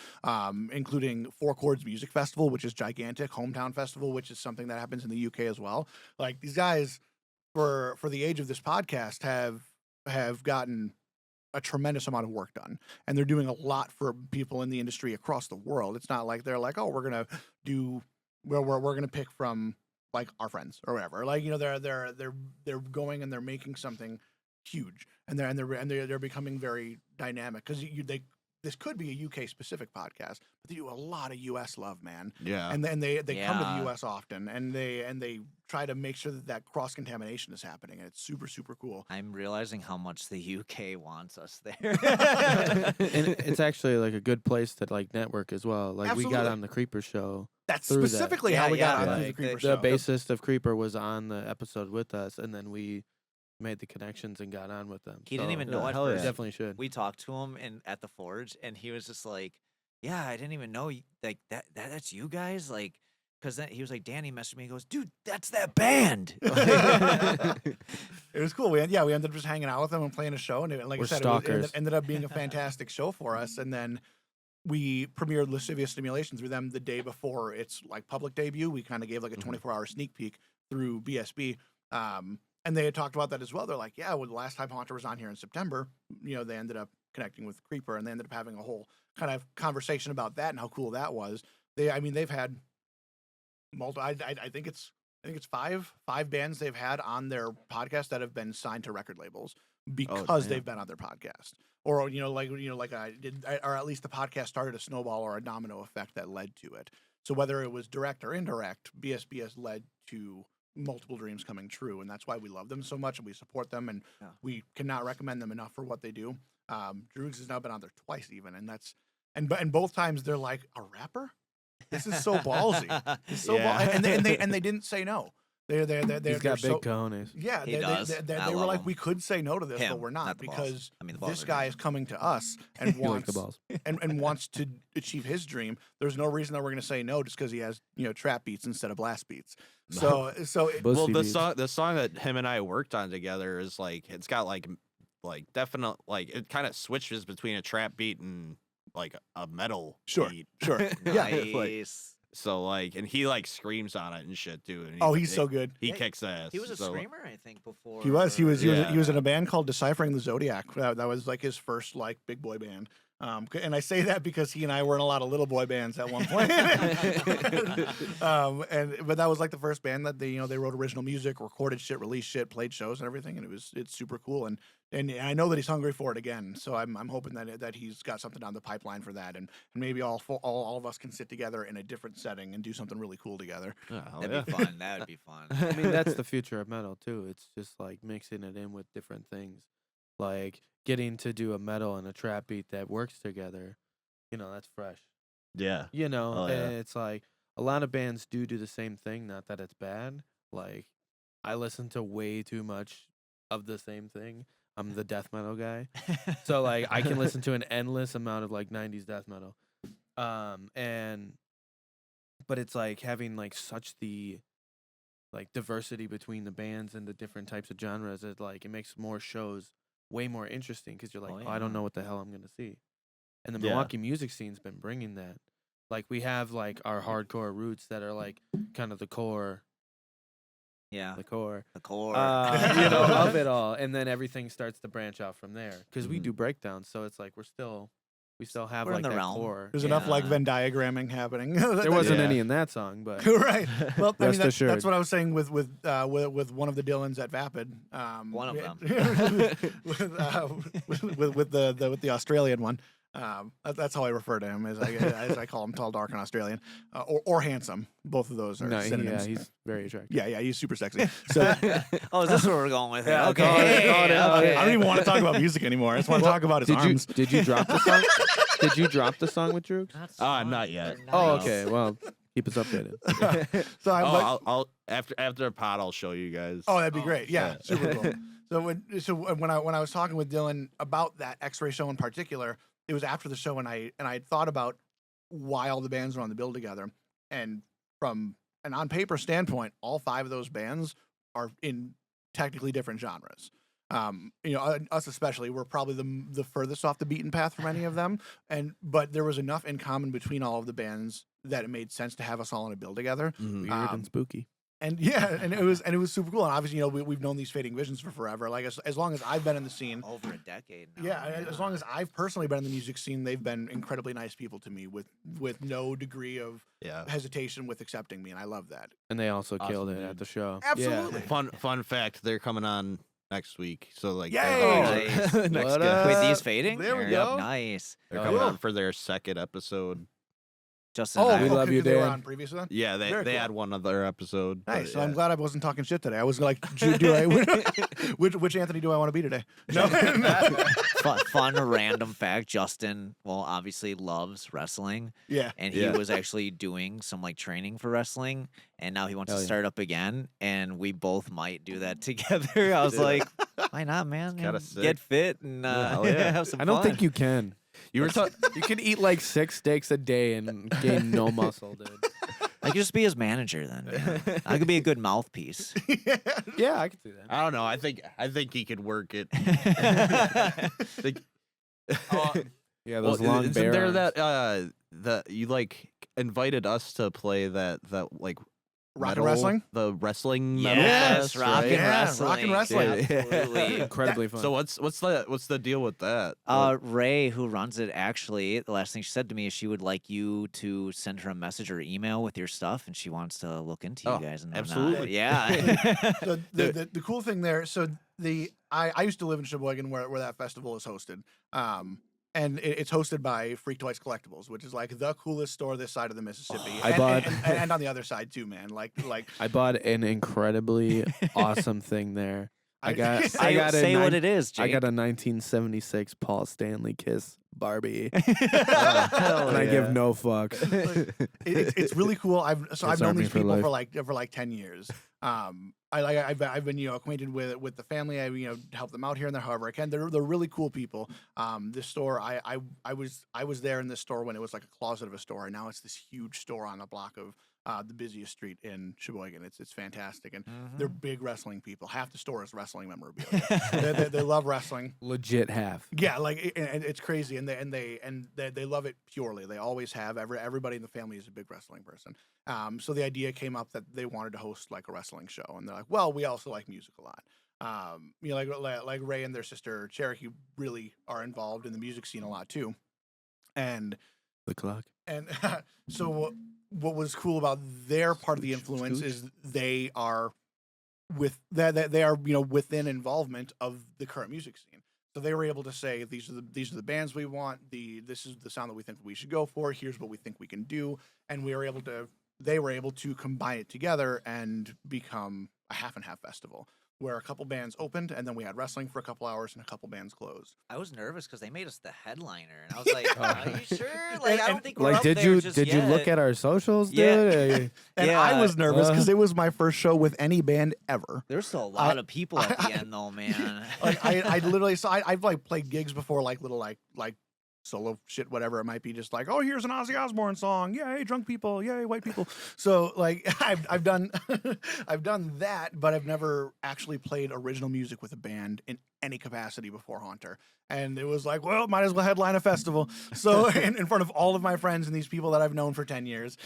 including Four Chords Music Festival, which is gigantic, Hometown Festival, which is something that happens in the UK as well. Like these guys, for the age of this podcast, have gotten a tremendous amount of work done, and they're doing a lot for people in the industry across the world. It's not like they're like, oh, we're gonna pick from like our friends or whatever. Like they're going and they're making something huge, and they're becoming very dynamic because this could be a UK specific podcast, but they do a lot of US love, man. Yeah. And then they come to Yeah. the US often, and they try to make sure that cross contamination is happening, and it's super super cool. I'm realizing how much the UK wants us there. And it's actually like a good place to like network as well. Like we got Absolutely. on the Creeper show. That's through that. specifically Yeah, how we got yeah, on like the Creeper the- show. The bassist of Creeper was on the episode with us, and then we made the connections and got on with them. He didn't So, even know at hell first. yeah. Definitely should. We talked to him at the Forge, and he was just like, "Yeah, I didn't even know like that's you guys." Like, because he was like, Danny messaged me. He goes, "Dude, that's that band." It was cool. We ended up just hanging out with them and playing a show, and like We're I said, stalkers. it ended up being a fantastic show for us. And then we premiered Lascivious Stimulation through them the day before its like public debut. We kind of gave like a 24-hour sneak peek through BSB, And they had talked about that as well. They're like, yeah, well, the last time Haunter was on here in September, they ended up connecting with Creeper, and they ended up having a whole kind of conversation about that and how cool that was. They've had I think it's five bands they've had on their podcast that have been signed to record labels because they've been on their podcast, or or at least the podcast started a snowball or a domino effect that led to it. So whether it was direct or indirect, BSBS led to multiple dreams coming true, and that's why we love them so much and we support them, and we cannot recommend them enough for what they do. Droogs has now been on there twice even, and both times they're like, a rapper? This is so ballsy. It's so and they didn't say no. He's got big cojones. Yeah, he does. They were like, we could say no to this, but we're not because this guy is coming to us and wants the balls. and wants to achieve his dream. There's no reason that we're going to say no just because he has trap beats instead of blast beats. So the song that him and I worked on together is like, it's got like definite, like it kind of switches between a trap beat and like a metal beat. Sure. Nice. So like, and he like screams on it and shit too. And he's so good. He kicks ass. He was a screamer, I think, before. He was in a band called Deciphering the Zodiac. That was like his first like big boy band. And I say that because he and I were in a lot of little boy bands at one point. But that was like the first band that they wrote original music, recorded shit, released shit, played shows and everything, and it's super cool. And I know that he's hungry for it again. So I'm hoping that he's got something down the pipeline for that, and maybe all of us can sit together in a different setting and do something really cool together. That'd be fun. That would be fun. I mean, that's the future of metal too. It's just like mixing it in with different things, like getting to do a metal and a trap beat that works together. That's fresh. Yeah. And it's like a lot of bands do the same thing. Not that it's bad. Like I listen to way too much of the same thing. I'm the death metal guy. So like I can listen to an endless amount of like 90s death metal. But it's like having like such the like diversity between the bands and the different types of genres. It makes more shows way more interesting because you're like, I don't know what the hell I'm gonna see. And the Milwaukee music scene's been bringing that. Like we have like our hardcore roots that are like kind of the core. Yeah. The core. Of of it all. And then everything starts to branch out from there. Because we do breakdowns, so it's like we still have We're like in the that realm. core. There's enough like Venn diagramming happening. There wasn't any in that song, but right. Well, I mean, assured. that's what I was saying with one of the Dylans at Vapid. One of them. with the Australian one. That's how I refer to him, as I call him, tall, dark, and Australian, or handsome. Both of those are synonyms. Yeah, he's very attractive. Yeah, he's super sexy. So, is this where we're going with it? Yeah, Okay. I don't even want to talk about music anymore. I just want to talk about his arms. Did you drop the song? Did you drop the song with Drew? Not yet. Oh, okay. Well, keep us updated. So I'll after the pod, I'll show you guys. Oh, that'd be great. Yeah, super cool. So when I was talking with Dylan about that X-Ray show in particular, it was after the show, and I had thought about why all the bands were on the bill together, and from an on paper standpoint, all 5 of those bands are in technically different genres. Us especially, we're probably the furthest off the beaten path from any of them, but there was enough in common between all of the bands that it made sense to have us all in a bill together. Weird and spooky. And it was super cool. And obviously, we've known these Fading Visions for forever. Like as long as I've been in the scene, over a decade now. Yeah, as long as I've personally been in the music scene, they've been incredibly nice people to me with no degree of hesitation with accepting me, and I love that. And they also killed it at the show. Absolutely. Fun fact: they're coming on next week. So like, yay! Nice. Next With these Fading? There we go. Nice. They're coming on for their second episode. Justin and I. we love you, they were Dan. on previous then? Yeah, Very they cool. had one other episode. Nice. but So I'm glad I wasn't talking shit today. I was like, which Anthony do I want to be today? No. Fun random fact. Justin, obviously loves wrestling. Yeah. And he was actually doing some like training for wrestling, and now he wants to start up again, and we both might do that together. I was like, why not, man? kinda Get sick. fit and have some I don't fun. think you can. You were You can eat like 6 steaks a day and gain no muscle, dude. I could just be his manager then. Man. I could be a good mouthpiece. Yeah, I could see that. I don't know. I think he could work it. Yeah, those long isn't bear there arms. that you like invited us to play that like Rock and wrestling? The wrestling metal Yes, fest, rock right? and wrestling. rock and wrestling. Yeah. Absolutely. Incredibly fun. So what's the deal with that? Ray, who runs it, actually, the last thing she said to me is she would like you to send her a message or email with your stuff, and she wants to look into you Oh, guys and whatnot. absolutely. Yeah. So the cool thing there, so I used to live in Sheboygan where that festival is hosted. And it's hosted by Freak Toys Collectibles, which is like the coolest store this side of the Mississippi. I bought- and on the other side too, man. Like I bought an incredibly awesome thing there. I got Say what it is, Jake. I got a 1976 Paul Stanley Kiss Barbie, Hell and I yeah. give no fucks. it's really cool. I've known Army these for people life. for like 10 years. I've been acquainted with the family. I help them out here and there however I can. They're really cool people. This store I was there in this store when it was like a closet of a store, and now it's this huge store on a block of the busiest street in Sheboygan. It's fantastic, and they're big wrestling people. Half the store is wrestling memorabilia. they love wrestling. Legit half. Yeah, like and it's crazy, and they love it purely. They always have. Everybody in the family is a big wrestling person. So the idea came up that they wanted to host like a wrestling show, and they're like, well, we also like music a lot. Like Ray and their sister Cherokee really are involved in the music scene a lot too, and The clock. and so what was cool about their part of the influence is they are within involvement of the current music scene. So they were able to say these are the bands we want. This is the sound that we think we should go for. Here's what we think we can do, and they were able to combine it together and become a half and half festival where a couple bands opened, and then we had wrestling for a couple hours and a couple bands closed. I was nervous because they made us the headliner, and I was like, "Are you sure? Like, I don't think we're Like, up did there you just did you look yet." at our socials, dude? Yeah. And Yeah, I was nervous because it was my first show with any band ever. There's still a lot of people at the end, though, man. Like I literally I've like played gigs before, like little like solo shit, whatever it might be, just like, oh, here's an Ozzy Osbourne song, yay drunk people, yay white people. So like I've done I've done that, but I've never actually played original music with a band in any capacity before Haunter. And it was like, well, might as well headline a festival. So in front of all of my friends and these people that I've known for 10 years.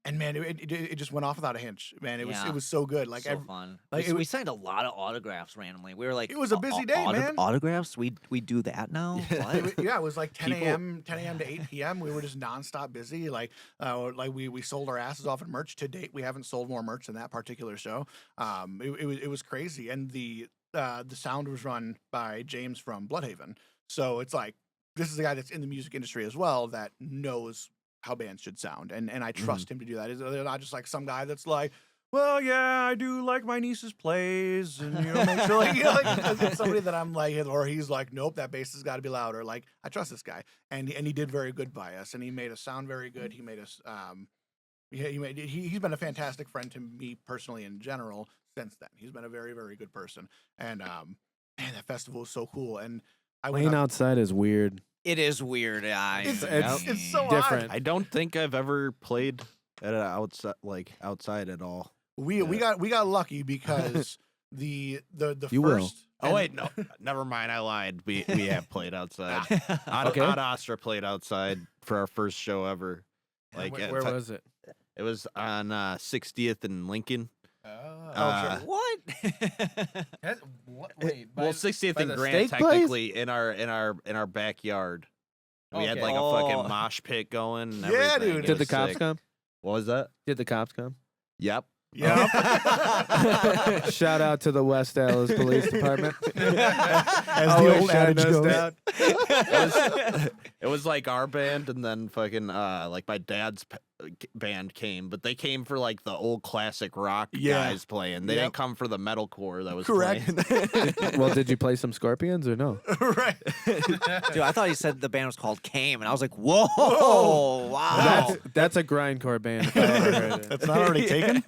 And man, it just went off without a hitch. Man, it was so good. Like so fun. like, we signed a lot of autographs randomly. We were like, It was a busy day, man. Autographs? We do that now? What? it was like 10 People- a.m. to 8 p.m. We were just nonstop busy. Like we sold our asses off in merch. To date, we haven't sold more merch than that particular show. It was crazy, and the sound was run by James from Bloodhaven. So it's like this is a guy that's in the music industry as well that knows how bands should sound, and I trust him to do that. They're not just like some guy that's like, well, yeah, I do like my niece's plays, and make sure like it's somebody that I'm like, or he's like, nope, that bass has got to be louder. Like I trust this guy, and he did very good by us, and he made us sound very good. He made us he's been a fantastic friend to me personally in general since then. He's been a very, very good person, and man, that festival was so cool. And Playing outside is weird. It is weird. It's so Different. I don't think I've ever played at outside at all. We got lucky because the You will. first. Oh wait, no, never mind. I lied. We have played outside. Okay. Odd Astra played outside for our first show ever. Like Where was it? it was on 60th and Lincoln. Sure. What? Wait, Well, 60th by and the Grant steak place? technically in our backyard. We had Okay. like a Oh. fucking mosh pit going. And Yeah, everything. dude. It Did the was cops sick. come? What was that? Did the cops come? Yep. Yeah. Shout out to the West Dallas Police Department. As Always the old shutting adage us goes. down. It was like our band, and then fucking like my dad's band came, but they came for like the old classic rock Yeah. guys playing. They Yep. didn't come for the metalcore that was Correct. playing. Well, did you play some Scorpions or no? Right. Dude, I thought he said the band was called Came, and I was like, whoa, Whoa. wow. That's a grindcore band. If I ever heard it. That's not already taken.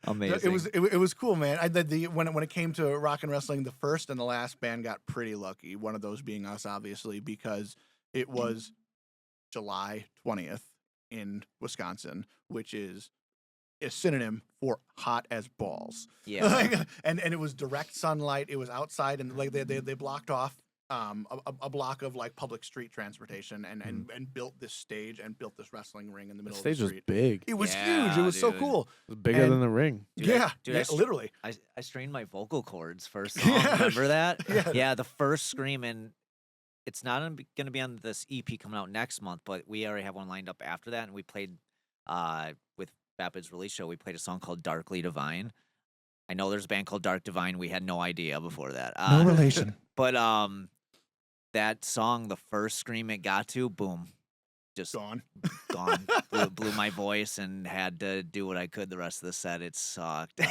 Amazing. It was cool, man. When it came to rock and wrestling, the first and the last band got pretty lucky. One of those being us, obviously, because it was July 20th in Wisconsin, which is a synonym for hot as balls. Yeah. Like, and it was direct sunlight. It was outside, and like they blocked off a block of like public street transportation and built this stage and built this wrestling ring in the middle of the stage was street. big. It was Yeah, huge. It was so dude. cool. It was bigger And- than the ring. Dude, yeah, dude, yeah, literally. I strained my vocal cords first song. Yeah. Remember that? Yeah. Yeah, the first scream, and it's not going to be on this EP coming out next month, but we already have one lined up after that, and we played with Vapid's release show. We played a song called "Darkly Divine." I know there's a band called Dark Divine. We had no idea before that. No relation. But that song, the first scream it got to, boom, just Gone. gone. blew my voice and had to do what I could the rest of the set. It sucked.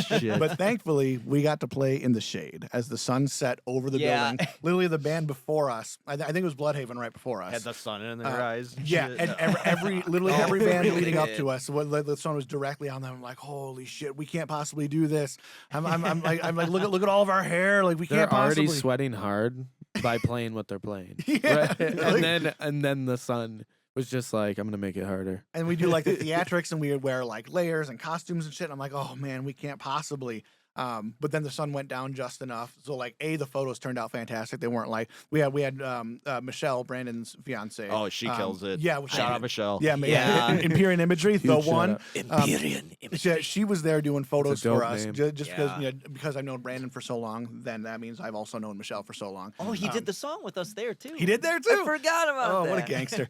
Shit. But thankfully, we got to play in the shade as the sun set over the Yeah. building. Literally, the band before us, I think it was Bloodhaven right before us. Had the sun in their eyes. Yeah, Shit. and literally Oh, every it band really leading up did. to us, the sun was directly on them. I'm like, holy shit, we can't possibly do this. I'm like, look at all of our hair. Like we They're can't already possibly. sweating hard by playing what they're playing. Yeah, Right? like- and then the sun was just like, I'm gonna make it harder. And we do like the theatrics, and we would wear like layers and costumes and shit. And I'm like, oh man, we can't possibly. But then the sun went down just enough, so like the photos turned out fantastic. They weren't like we had Michelle, Brandon's fiance. Oh, she kills it. Yeah, Shout out Michelle. Yeah, Yeah. Empyrean Imagery, the Huge shout one. out. Empyrean She was there doing photos dope for us name. just Yeah. because I've known Brandon for so long. Then that means I've also known Michelle for so long. Oh, he did the song with us there too. He did there I too. forgot about Oh, that. what a gangster!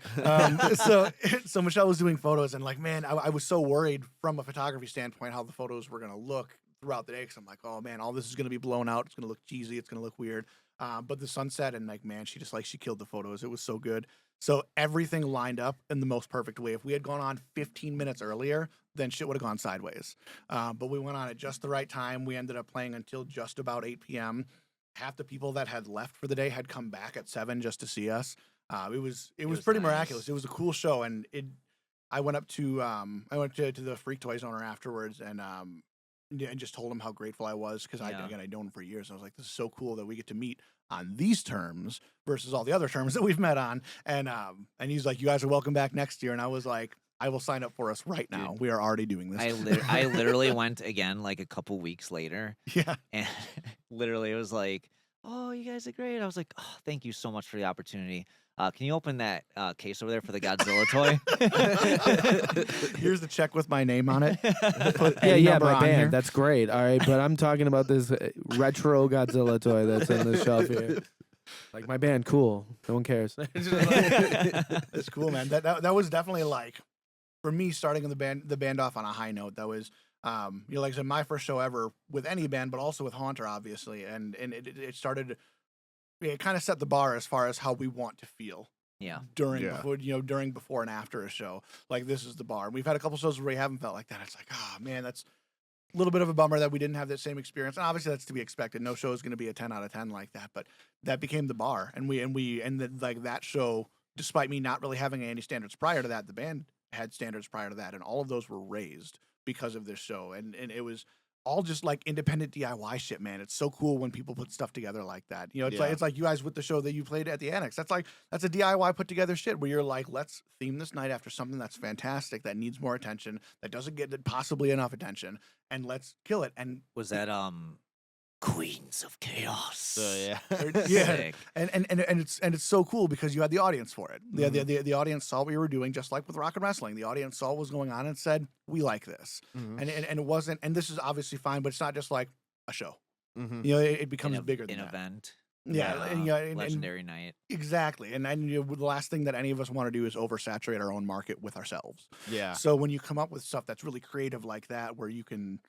So Michelle was doing photos, and like, man, I was so worried from a photography standpoint how the photos were gonna look throughout the day. Because I'm like, oh man, all this is gonna be blown out. It's gonna look cheesy. It's gonna look weird. But the sunset and like, man, she killed the photos. It was so good. So everything lined up in the most perfect way. If we had gone on 15 minutes earlier, then shit would have gone sideways. But we went on at just the right time. We ended up playing until just about 8 p.m. Half the people that had left for the day had come back at 7 just to see us. It was pretty nice. miraculous. It was a cool show, and I went up to to the Freak Toys owner afterwards, and just told him how grateful I was because Yeah. I'd known him for years. I was like, this is so cool that we get to meet on these terms versus all the other terms that we've met on. And he's like, you guys are welcome back next year. And I was like, I will sign up for us right now. We are already doing this. I literally went again like a couple weeks later, Yeah. and literally it was like, "Oh, you guys are great." I was like, "Oh, thank you so much for the opportunity. Can you open that case over there for the Godzilla toy?" Here's the check with my name on it. Put Yeah, any yeah, number my on band. here. That's great. All right, but I'm talking about this retro Godzilla toy that's in the shelf here. Like my band, cool. No one cares. That's cool, man. That was definitely like for me starting the band off on a high note. That was like I said, my first show ever with any band, but also with Haunter, obviously. And it started. It kind of set the bar as far as how we want to feel Yeah. during Yeah. before and after a show. Like this is the bar. And we've had a couple shows where we haven't felt like that. It's like, oh man, that's a little bit of a bummer that we didn't have that same experience. And obviously that's to be expected. No show is going to be a 10 out of 10 like that, but that became the bar. And like that show, despite me not really having any standards prior to that, the band had standards prior to that, and all of those were raised because of this show. And it was all just like independent DIY shit, man. It's so cool when people put stuff together like that. It's like you guys with the show that you played at the Annex. That's a DIY put together shit where you're like, let's theme this night after something that's fantastic, that needs more attention, that doesn't get possibly enough attention, and let's kill it. And Was that Queens of Chaos? So yeah. yeah, Sick. and it's so cool because you had the audience for it. The audience saw what we were doing, just like with rock and wrestling. The audience saw what was going on and said, "We like this." Mhm. And it wasn't. And this is obviously fine, but it's not just like a show. Mhm. It becomes bigger than an that. event. Yeah, and Legendary night. exactly. And the last thing that any of us want to do is oversaturate our own market with ourselves. Yeah. So when you come up with stuff that's really creative like that, where you can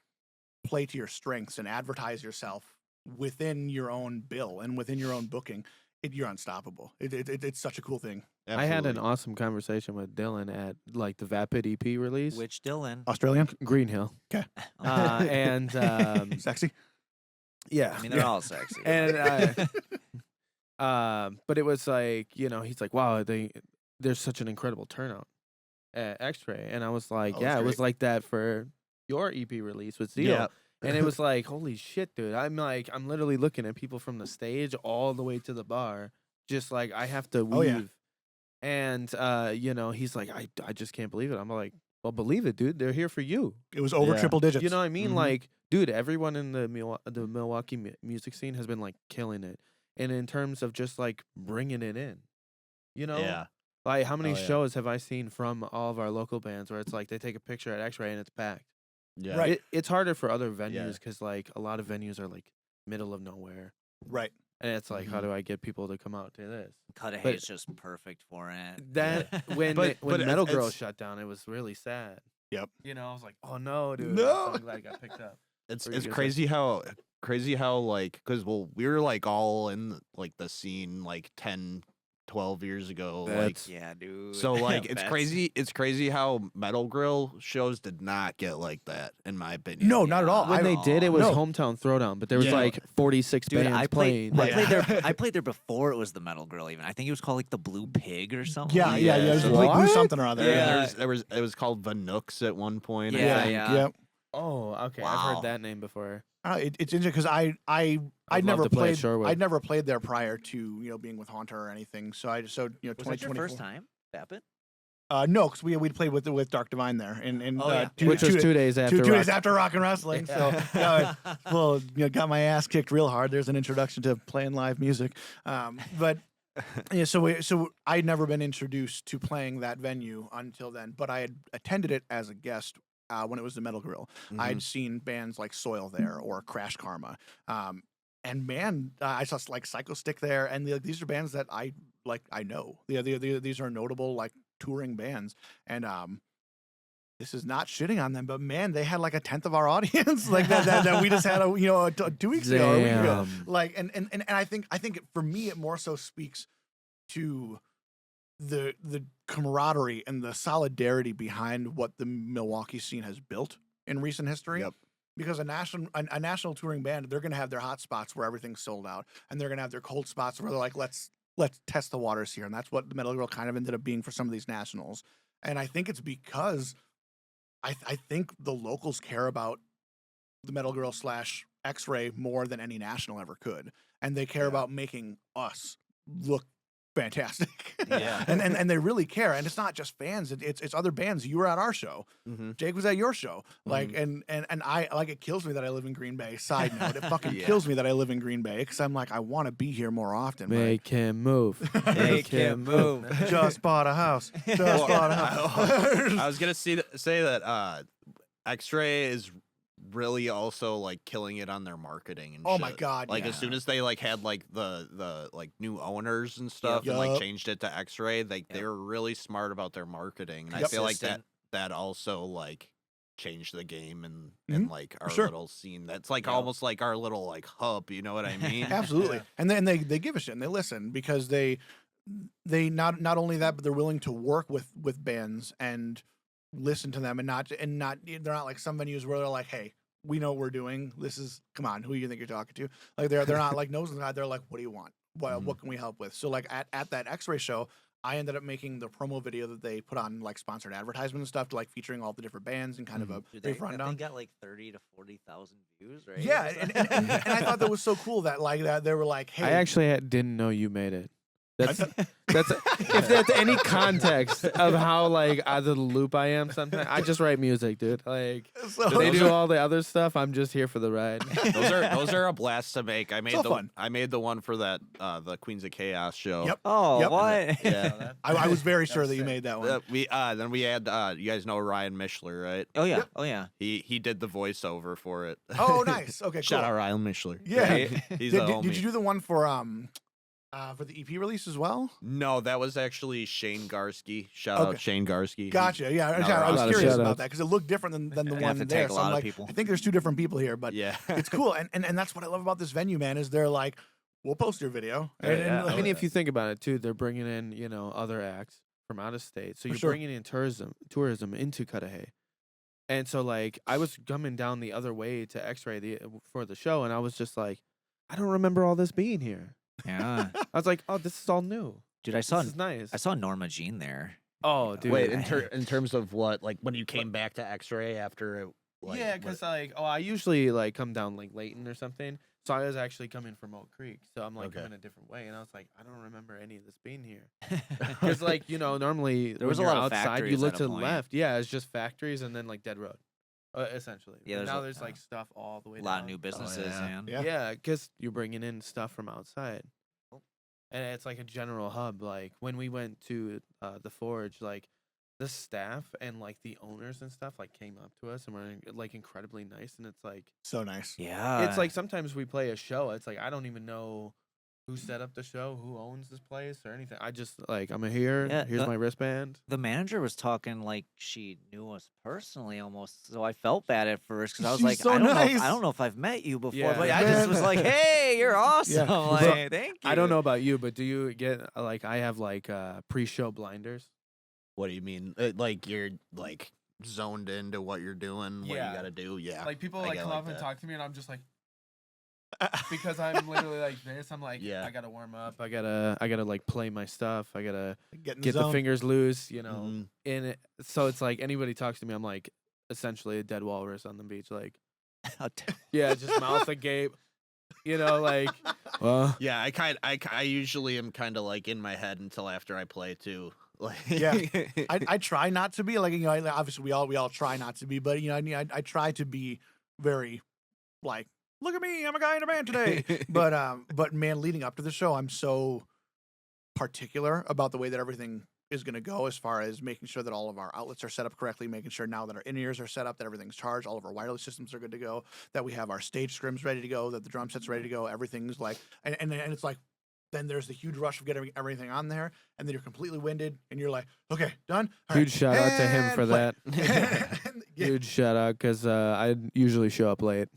play to your strengths and advertise yourself within your own bill and within your own booking, you're unstoppable. It's such a cool thing. I had an Absolutely. awesome conversation with Dylan at like the Vapid EP release. Which Dylan? Australian, Green Hill. okay, And sexy. yeah. I mean, they're all sexy. And but it was like, he's like, wow, there's such an incredible turnout at X-Ray. And I was like, Oh, yeah, that's it was great. like that for your EP release with Zeal. Yeah. And it was like, holy shit, dude. I'm like, I'm literally looking at people from the stage all the way to the bar, just like I have to weave. Oh, yeah. And he's like, I just can't believe it. I'm like, well, believe it, dude. They're here for you. It was over Yeah. triple digits. You know what I mean? Mhm. Like, dude, everyone in the Milwaukee music scene has been like killing it. and in terms of just like bringing it in, you know. Yeah. Like, how many Oh, yeah. shows have I seen from all of our local bands where it's like they take a picture at X-Ray and it's packed? Yeah. Right. It's harder for other Yeah. venues because like a lot of venues are like middle of nowhere, Right. and it's like, how Mhm. do I get people to come out to this? Cudahy But- is just perfect for it. That when But- when but Metal it's- Girl shut down, it was really sad. Yep. You know, I was like, oh no, dude. No. I'm so glad I got picked up. It's What were you it's gonna crazy how like because we were like all in like the scene like 10, 12 years ago. That's- Yeah, dude. So like it's That's- crazy how Metal Grill shows did not get like that in my opinion. No, not at all. When I, they did, it was no. hometown throwdown, but there was Yeah. like 46 Dude, bands I played. playing. I Yeah. played there. I played there before it was the Metal Grill. Even I think it was called like the Blue Pig or something. Yeah, yeah, yeah. It was like What? do something or other. Yeah. It was called Vanooks at one point. I Yeah, think. yeah. Yep. Oh, okay. I've Wow. heard that name before. It's interesting because I'd I'd love never to play at played. Shorewood. I'd never played there prior to being with Haunter or anything. So Was that your 2024. first time, Vapid? No, because we'd played with Dark Divine there, and Oh, yeah. Which was 2 days after. two days Rock- after Rock and Wrestling. So well, got my ass kicked real hard. There's an introduction to playing live music, but. Yeah, so I'd never been introduced to playing that venue until then, but I had attended it as a guest when it was the Metal Grill. Mhm. I'd seen bands like Soil there or Crash Karma, and man, I saw like Psycho Stick there, and these are bands that I know. These are notable like touring bands, and this is not shitting on them, but man, they had like a tenth of our audience, like that we just had 2 weeks ago. Or a week ago. Damn. Like, and I think for me, it more so speaks to the camaraderie and the solidarity behind what the Milwaukee scene has built in recent history. Yep. Because a national touring band, they're gonna have their hot spots where everything's sold out, and they're gonna have their cold spots where they're like, let's test the waters here, and that's what the Metal Girl kind of ended up being for some of these nationals. And I think it's because I think the locals care about the Metal Girl / X-Ray more than any national ever could, and they care about making us look fantastic. Yeah. and they really care, and it's not just fans; it's other bands. You were at our show. Mhm. Jake was at your show. Like, and I like, it kills me that I live in Green Bay. Side note, it fucking Yeah. kills me that I live in Green Bay because I'm like, I want to be here more often. but Make him move. Make him move. I just bought a house. Just Well, bought a house. I was gonna say that X-Ray is really also like killing it on their marketing and Oh my shit. God, Like yeah. as soon as they like had like the like new owners and stuff and like Yup. changed it to X-Ray, they were really smart about their marketing. And I Yep. feel like Consistent. that also like changed the game and Mhm. like our sure. little scene. That's like Yep. almost like our little like hub, you know what I mean? Absolutely. And then they give a shit and they listen because they not only that, but they're willing to work with bands and listen to them and not they're not like some venues where they're like, hey, we know what we're doing. This is, come on, who you think you're talking to? Like they're not like nose in the eye. They're like, what do you want? What can we help with? So like at that X-Ray show, I ended up making the promo video that they put on like sponsored advertisement and stuff to like featuring all the different bands and kind of a Dude, brief that rundown. thing got like 30 to 40,000 views, right? Yeah, and I thought that was so cool that like that they were like, hey, I actually didn't know you made it. That's if that's any context of how like out of the loop I am. Sometimes I just write music, dude. Like so, they do all the other stuff. I'm just here for the ride. those are a blast to make. I made So fun. I made the one for that the Queens of Chaos show. Yep. Oh, Yep. what? Yeah. I was very sure That's that you sick. made that one. We then we had you guys know Ryan Mishler, right? Oh yeah. Yep. Oh yeah. He did the voiceover for it. Oh, nice. Okay, cool. Shout out Ryan Mishler. Yeah. He's Did, a did, homie. did you do the one for the EP release as well? No, that was actually Shane Garsky. Shout out Okay. Shane Garsky. Gotcha. Yeah, No, I was a lot of curious about shout-outs. that because it looked different than the I one have to there. tag a So lot I'm of like, people. I think there's two different people here, but Yeah. it's cool. And that's what I love about this venue, man. Is they're like, we'll post your video. And, Yeah, and, I mean, like, if you think about it too, they're bringing in other acts from out of state, so For you're sure. bringing in tourism into Cudahy. And so like I was coming down the other way to X-Ray for the show, and I was just like, I don't remember all this being here. Yeah. I was like, oh, this is all new. Dude, I saw This is nice. I saw Norma Jean there. Oh, dude. Wait, in terms of what, like when you came back to X-Ray after it, like, yeah, what- because like, I usually like come down like Layton or something. So I was actually coming from Oak Creek, so I'm like Okay. coming a different way, and I was like, I don't remember any of this being here. Because like normally There was when a you're lot of outside, you factories look at to a the point. left. Yeah, it's just factories and then like dead road, essentially. Yeah, But there's now a- there's like stuff all the way A lot of down. new businesses, yeah. man. Yeah. Yeah, because you're bringing in stuff from outside. and it's like a general hub. Like when we went to the Forge, like the staff and like the owners and stuff like came up to us and were like incredibly nice. And it's like So nice. Yeah. it's like sometimes we play a show. It's like I don't even know who set up the show, who owns this place or anything. I just like I'm here. Yeah, Here's my wristband. the manager was talking like she knew us personally almost, so I felt bad at first because I was She's like, so I nice. don't know if I've met you before, Yeah. but I just was like, hey, you're awesome. Yeah. Like, thank you. I don't know about you, but do you get like I have like pre-show blinders? What do you mean? Like you're like zoned into what you're doing, what Yeah. you gotta do. Yeah. Like people I like get come like up and that. talk to me, and I'm just like, because I'm literally like this. I'm like, Yeah. I gotta warm up. I gotta like play my stuff. I gotta Get in get the zone. fingers loose. You know, Mhm. in it. So it's like anybody talks to me, I'm like essentially a dead walrus on the beach. Like, yeah, just mouth agape. You know, like, well, Yeah, I usually am kind of like in my head until after I play too. Like, Yeah. I try not to be like, you know, obviously we all try not to be, but you know, I try to be very like, look at me, I'm a guy in a band today. But man, leading up to the show, I'm so particular about the way that everything is going to go, as far as making sure that all of our outlets are set up correctly, making sure now that our in-ears are set up, that everything's charged, all of our wireless systems are good to go, that we have our stage scrims ready to go, that the drum set's ready to go, everything's like, and it's like, then there's the huge rush of getting everything on there, and then you're completely winded, and you're like, okay, done. All huge right, shout out to him and for play. that. Yeah. Huge shout out because I usually show up late.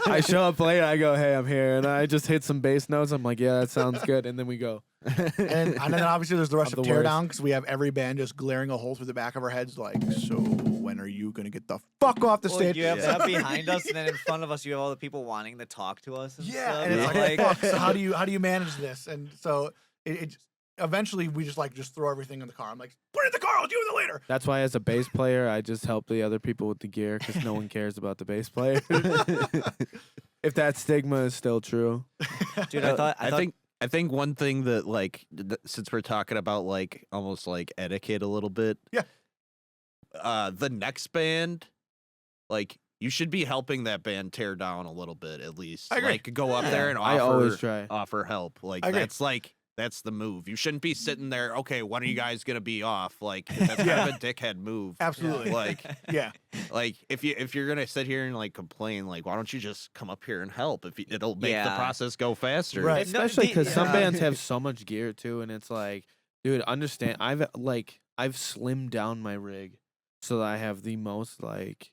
I show up late. I go, hey, I'm here, and I just hit some bass notes. I'm like, yeah, that sounds good, and then we go. And then obviously there's the rush I'm of the worst. teardown, because we have every band just glaring a hole through the back of our heads, like, so when are you gonna get the fuck off the Well, stage? you have Yeah. that behind us, and then in front of us, you have all the people wanting to talk to us. And Yeah, stuff. and it's Yeah. like, fuck. So how do you manage this? And so it eventually we just throw everything in the car. I'm like, put it in the car. I'll deal with it later. That's why, as a bass player, I just help the other people with the gear because no one cares about the bass player. If that stigma is still true. Dude, I thought I think one thing that like since we're talking about like almost like etiquette a little bit. Yeah. The next band, like you should be helping that band tear down a little bit at least. I agree. Like go up there and I always offer try. help. Like I agree. that's the move. You shouldn't be sitting there. Okay, when are you guys gonna be off? Like that's kind of a dickhead move. Absolutely. Like Yeah. like if you're gonna sit here and like complain, like why don't you just come up here and help? If it'll make the Yeah. process go faster. Right. No, Especially because some yeah. bands have so much gear too, and it's like, dude, understand? I've slimmed down my rig so that I have the most like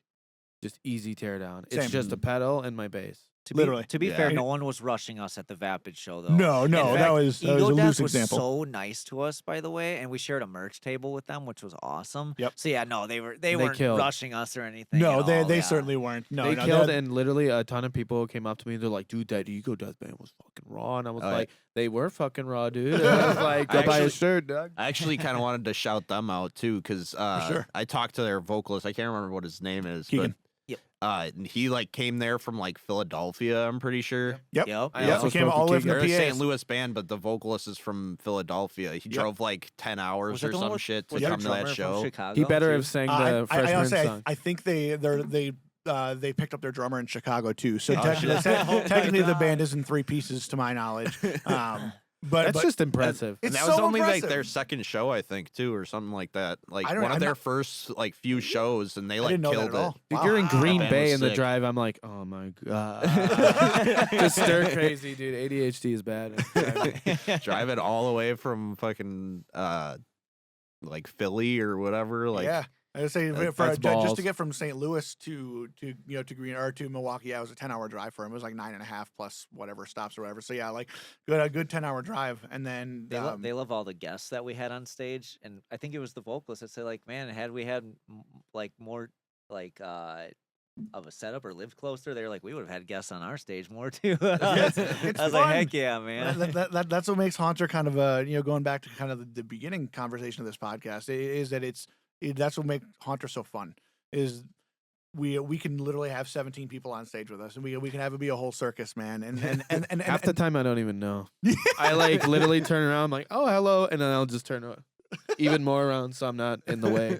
just easy teardown. It's Same. just a pedal and my bass. Literally. To be Yeah. fair, no one was rushing us at the Vapid show, though. No, In that fact, was a Ego loose Death was example. so nice to us, by the way, and we shared a merch table with them, which was awesome. Yep. So yeah, no, they weren't killed. rushing us or anything. No, at they all, yeah. certainly weren't. No, They no, killed, they're- and literally a ton of people came up to me. They're like, "Dude, that Ego Death band was fucking raw," and I was Oh, yeah. like, "They were fucking raw, dude." And I was like, "Go buy a Actually- shirt, Doug." I actually kind of wanted to shout them out too, because sure. I talked to their vocalist. I can't remember what his name is, Keegan. Yep. and he like came there from like Philadelphia. I'm pretty sure. Yep. Yep. I Yeah, also we came spoke to all the way from Keegan. the They're a PAs. St. Louis band, but the vocalist is from Philadelphia. He drove like 10 hours Was that or the one some with- shit to was there a come to drummer that from show. Chicago, He better too? have sang the I freshman honestly, song. I think they picked up their drummer in Chicago too. So Oh, technically, shit. Oh my technically the God. band is in 3 pieces to my knowledge. But That's just impressive. It's And that was so only like impressive. their second show, I think, too, or something like that. Like I don't- one of I'm their not- first like few shows, and they I like didn't know that killed at all. it. Dude, you're in Wow. Green Band Bay was in the sick. drive. I'm like, oh my god, just stir crazy, dude. ADHD is bad. Driving all the way from fucking like Philly or whatever. Like yeah, I would say That- for that's just balls. to get from St. Louis to Green or to Milwaukee, yeah, it was a 10-hour drive for him. It was like 9.5 plus whatever stops or whatever. So yeah, like a good 10-hour drive, and then They love all the guests that we had on stage, and I think it was the vocalist that said, like, man, had we had like more like of a setup or lived closer, they're like, we would have had guests on our stage more too. It's I was fun. like, heck yeah, man. That's what makes Haunter kind of going back to kind of the beginning conversation of this podcast is that that's what makes Haunter so fun is we can literally have 17 people on stage with us, and we can have it be a whole circus, man. And Half the time I don't even know. I like literally turn around, I'm like, oh hello, and then I'll just turn even more around so I'm not in the way.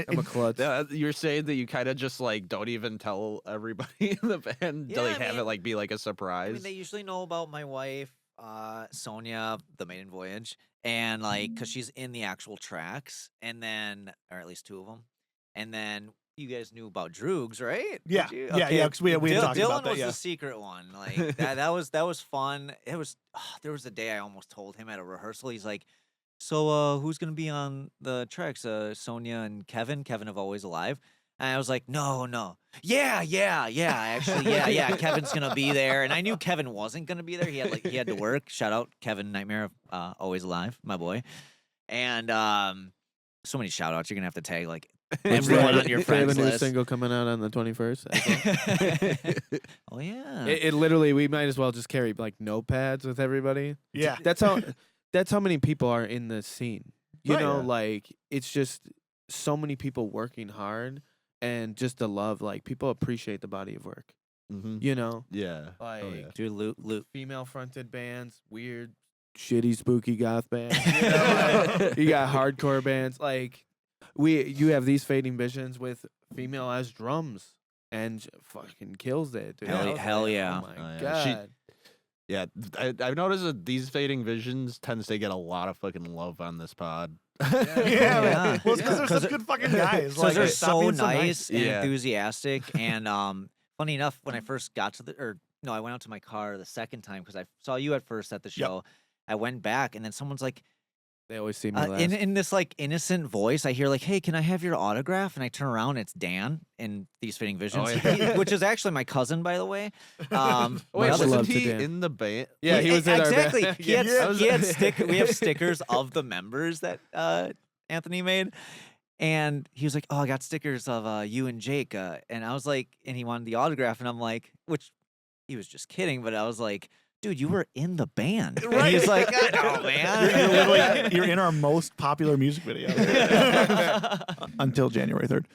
I'm a klutz. yeah, you're saying that you kind of just like don't even tell everybody in the band to Yeah, like I have mean- it like be like a I surprise. mean, they usually know about my wife. Sonia, the maiden voyage, and like because she's in the actual tracks, and then or at least 2 of them, and then you guys knew about Droogs, right? Yeah, Did you? yeah, because we had talked Dylan about that. was Yeah. the secret one. Like that was fun. It was there was a day I almost told him at a rehearsal. He's like, "So who's gonna be on the tracks? Sonia and Kevin. Kevin of Always Alive." And I was like, no. Yeah. Actually, yeah. Kevin's gonna be there, and I knew Kevin wasn't gonna be there. He had to work. Shout out Kevin Nightmare of Always Alive, my boy. And so many shout outs. You're gonna have to tag like everyone on your They have friends a new list. single coming out on the 21st. Oh yeah. It literally, we might as well just carry like notepads with everybody. Yeah. That's how many people are in this scene. You Right. know, Yeah. like it's just so many people working hard, and just the love. Like people appreciate the body of work. Mm-hmm. You know, Yeah. like Oh, yeah. Dude, Luke. female fronted bands, weird, shitty, spooky goth bands. You know, like, you got hardcore bands. Like you have these fading visions with female as drums, and fucking kills it, dude. Hell- I was hell like, yeah. Oh my Oh, yeah. god. Yeah, I've noticed that these fading visions tends to get a lot of fucking love on this pod. Yeah, Yeah. man. Well, it's because Yeah. they're such good fucking guys. So Like, they're stop so being nice and Yeah. enthusiastic. And funny enough, when I first got to I went out to my car the second time because I saw you at first at the show. I went back, and then someone's like, They always see me last. in this like innocent voice, I hear like, "Hey, can I have your autograph?" And I turn around, and it's Dan in These Fitting Visions, yeah. which is actually my cousin, by the way. Wait, Much wasn't love to he Dan. in the band? Yeah, he was in our exactly. band. He had, Yeah. he had we have stickers of the members that Anthony made. And he was like, "Oh, I got stickers of you and Jake." And I was like, and he wanted the autograph. And I'm like, which he was just kidding. But I was like, dude, you were in the band. And Right. he's like, I know, man. You're in our most popular music video until January 3rd.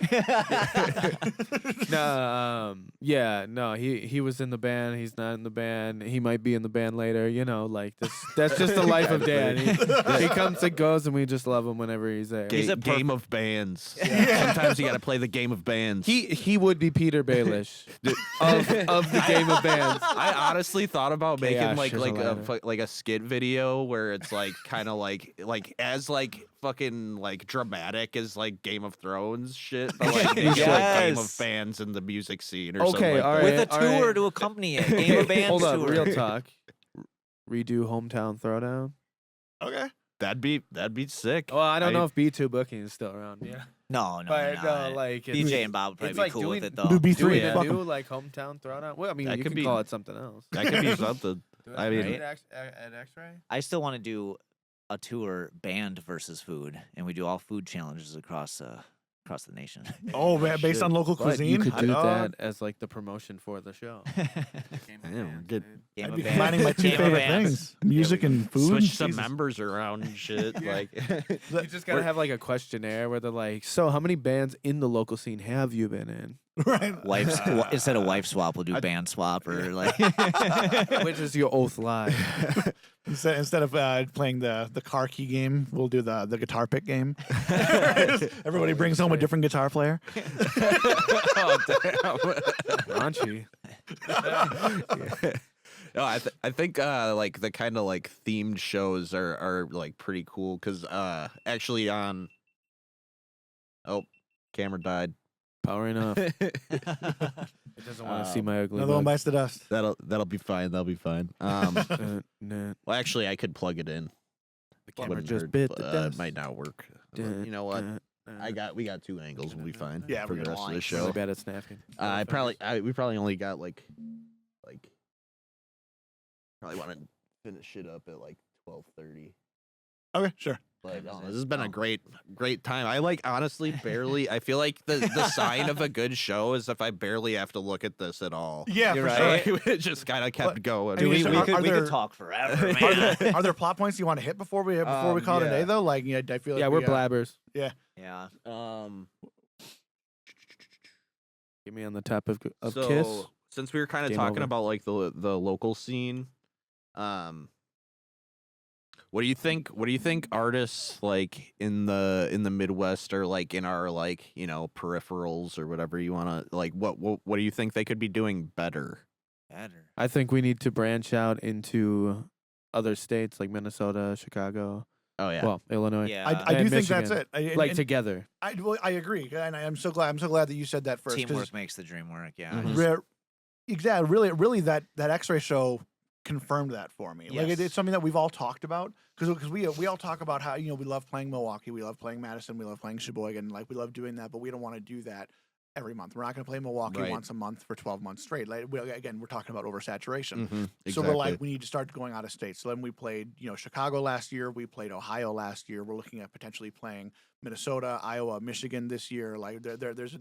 No, he was in the band. He's not in the band. He might be in the band later. You know, like this. That's just the life of Dan. He comes and goes, and we just love him whenever he's there. He's a Game of bands. Yeah. Sometimes you got to play the game of bands. He would be Peter Baelish of the game of bands. I honestly thought about making Chaos like is like a a ladder. like a skit video where it's like kind of like as like fucking like dramatic as like Game of Thrones shit, but like it's like Game of Yes. bands in the music scene or Okay, something like all that. right. With a tour to accompany it. Game of Bands Hold up, tour. real talk. Redo Hometown Throwdown. Okay. That'd be sick. Well, I don't know if B2 Booking is still around. Yeah, No, but no. like it's, BJ and Bob would probably it's be like cool doing, with it though. Do B3. doing Yeah. a new like Hometown Throwdown. Well, I mean, That you could can be- call it something else. That could be something. I mean, Right? at X-Ray. I still want to do a tour band versus food, and we do all food challenges across the nation. Oh, man, based shit. on local But cuisine. you could Hot do dog. that as like the promotion for the show. Damn, good. Game I'd of be Bands. combining my two Game of favorite Bands. things: music and food. Switch some Jesus. members around and shit. Like, You just gotta have like a questionnaire where they're like, "So, how many bands in the local scene have you been in? Right. Instead of wife swap, we'll do band swap or like. Which is your oath lie?" Instead of playing the car key game, we'll do the guitar pick game. Everybody brings home a different guitar player. oh damn. Raunchy. No, I think like the kind of like themed shows are like pretty cool because actually on camera died. Powering off. It doesn't want to see my ugly. Another one mug. bites the dust. That'll be fine. That'll be fine. Nah. Well, actually, I could plug it in. The camera Wouldn't just hurt, bit but, the it dust. might not work. You know what? We got 2 angles. We'll be fine. Yeah, for we're the gonna rest of the like show. Really bad at snapping. We probably only got like probably want to finish it up at like 12:30. Okay, sure. But this has been a great time. I like honestly barely. I feel like the sign of a good show is if I barely have to look at this at all. Yeah, You're for right. sure. It just kind of kept going. I mean, we are could there- talk forever, Are man. there, are there plot points you want to hit before we call it a day yeah. though? Like, yeah, I feel like Yeah, we're we, blabbers. Yeah. Get me on the top of So, Kiss. since we were kind of Game talking over. about like the local scene, what do you think? What do you think artists like in the Midwest or like in our like peripherals or whatever you want to like? What do you think they could be doing better? Better. I think we need to branch out into other states like Minnesota, Chicago, Oh yeah. well, Illinois. Yeah. I and do think that's Michigan. it. Like together. I agree, and I'm so glad that you said that first. 'Cause Teamwork makes the dream work. Yeah. Mhm. Just- Exactly. Really, that X-ray show confirmed that for me. Like Yes. it's something that we've all talked about because we all talk about how we love playing Milwaukee, we love playing Madison, we love playing Sheboygan, like we love doing that, but we don't want to do that every month. We're not going to play Milwaukee Right. once a month for 12 months straight. Like again, we're talking about oversaturation. Exactly. So we're like, we need to start going out of state. So then we played, Chicago last year. We played Ohio last year. We're looking at potentially playing Minnesota, Iowa, Michigan this year. Like there's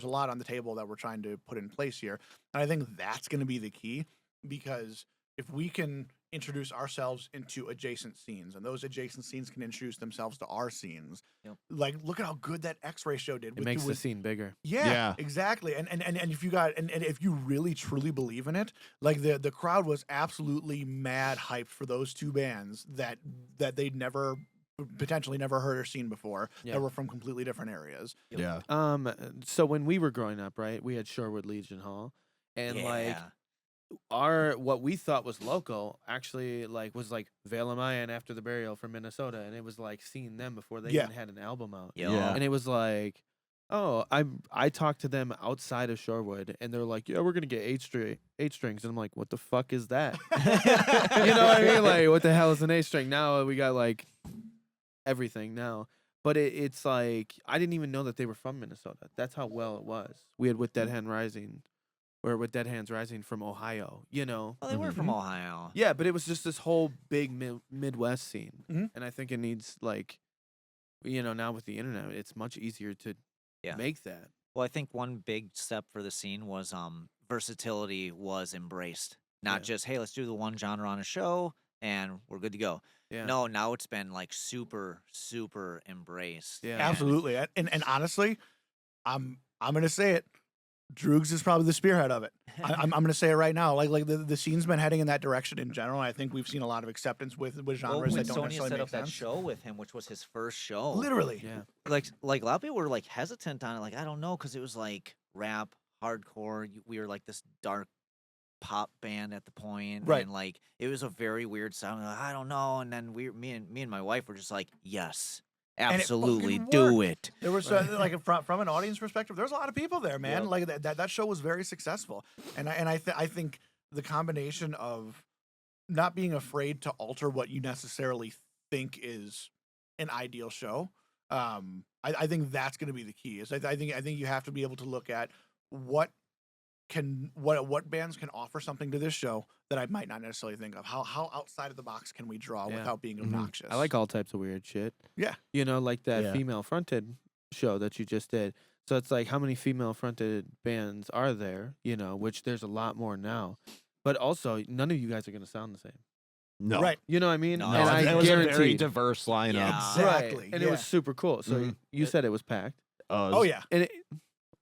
a lot on the table that we're trying to put in place here. And I think that's going to be the key because if we can introduce ourselves into adjacent scenes and those adjacent scenes can introduce themselves to our scenes, like look at how good that X-ray show did. It makes the scene bigger. Yeah, exactly. And if you got and if you really truly believe in it, like the crowd was absolutely mad hyped for those two bands that they'd never potentially never heard or seen before that were from completely different areas. Yeah. So when we were growing up, right, we had Shorewood Legion Hall, and like what we thought was local actually was like Veil of Mayan After the Burial from Minnesota, and it was like seeing them before they even had an album out. Yeah. And it was like, oh, I talked to them outside of Shorewood, and they're like, yeah, we're gonna get eight strings, and I'm like, what the fuck is that? You know what I mean? Like, what the hell is an 8-string? Now we got like everything now. But it's like I didn't even know that they were from Minnesota. That's how well it was. We had With Dead Hands Rising from Ohio, Well, they were from Ohio. Yeah, but it was just this whole big Midwest scene. Mhm. And I think it needs now with the internet, it's much easier to make that. Well, I think one big step for the scene was versatility was embraced. Not just, hey, let's do the one genre on a show and we're good to go. Yeah. No, now it's been like super, super embraced. Yeah. Absolutely. And honestly, I'm gonna say it. Droogs is probably the spearhead of it. I'm going to say it right now. Like the scene's been heading in that direction in general. I think we've seen a lot of acceptance with genres when that don't Sonya necessarily set make up that sense. show with him, which was his first show. Literally. Yeah. Like a lot of people were like hesitant on it. Like, I don't know, because it was like rap, hardcore. We were like this dark pop band at the point, Right. And like it was a very weird sound. Like, I don't know. And then me and my wife were just like, yes. And it Absolutely, fucking do worked. it. There was like from an audience perspective, there's a lot of people there, man. Yep. Like that show was very successful, and I think the combination of not being afraid to alter what you necessarily think is an ideal show, I think that's going to be the key. Is I think you have to be able to look at what bands can offer something to this show that I might not necessarily think of. How outside of the box can we draw without being obnoxious? I like all types of weird shit. Yeah. Like that female fronted show that you just did. So it's like, how many female fronted bands are there? Which there's a lot more now. But also, none of you guys are going to sound the same. No. Right. You know what I mean? No, And I it was a very guarantee. diverse lineup. Yeah. Exactly. Right. And it was super cool. So Mhm. you said it was packed. Oh yeah. And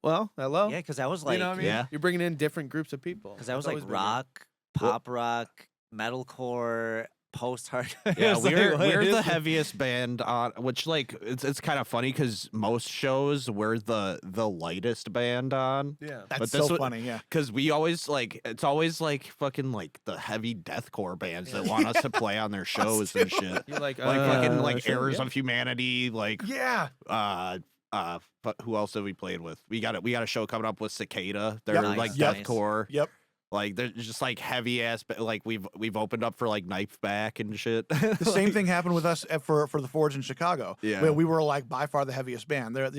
well, hello? Yeah, because that was like, you know what I mean? Yeah. You're bringing in different groups of people. because that was It's like always been rock, pop rock, metalcore, post-hardcore. Yeah, It's like, we're what the is it? heaviest band on, which like it's kind of funny because most shows we're the lightest band on. Yeah. That's But this so wa- funny. Yeah. Because we always it's always like fucking like the heavy deathcore bands that want us to play on their shows and shit. You're like, Like fucking like sure, Errors yeah. of Humanity, like Yeah. who else have we played with? We got a show coming up with Cicada. They're Yep. like Nice. deathcore. Yep. Like they're just like heavy ass. Like we've opened up for like Knife Back and shit. The same thing happened with us for the Forge in Chicago. Yeah. we were like by far the heaviest band. There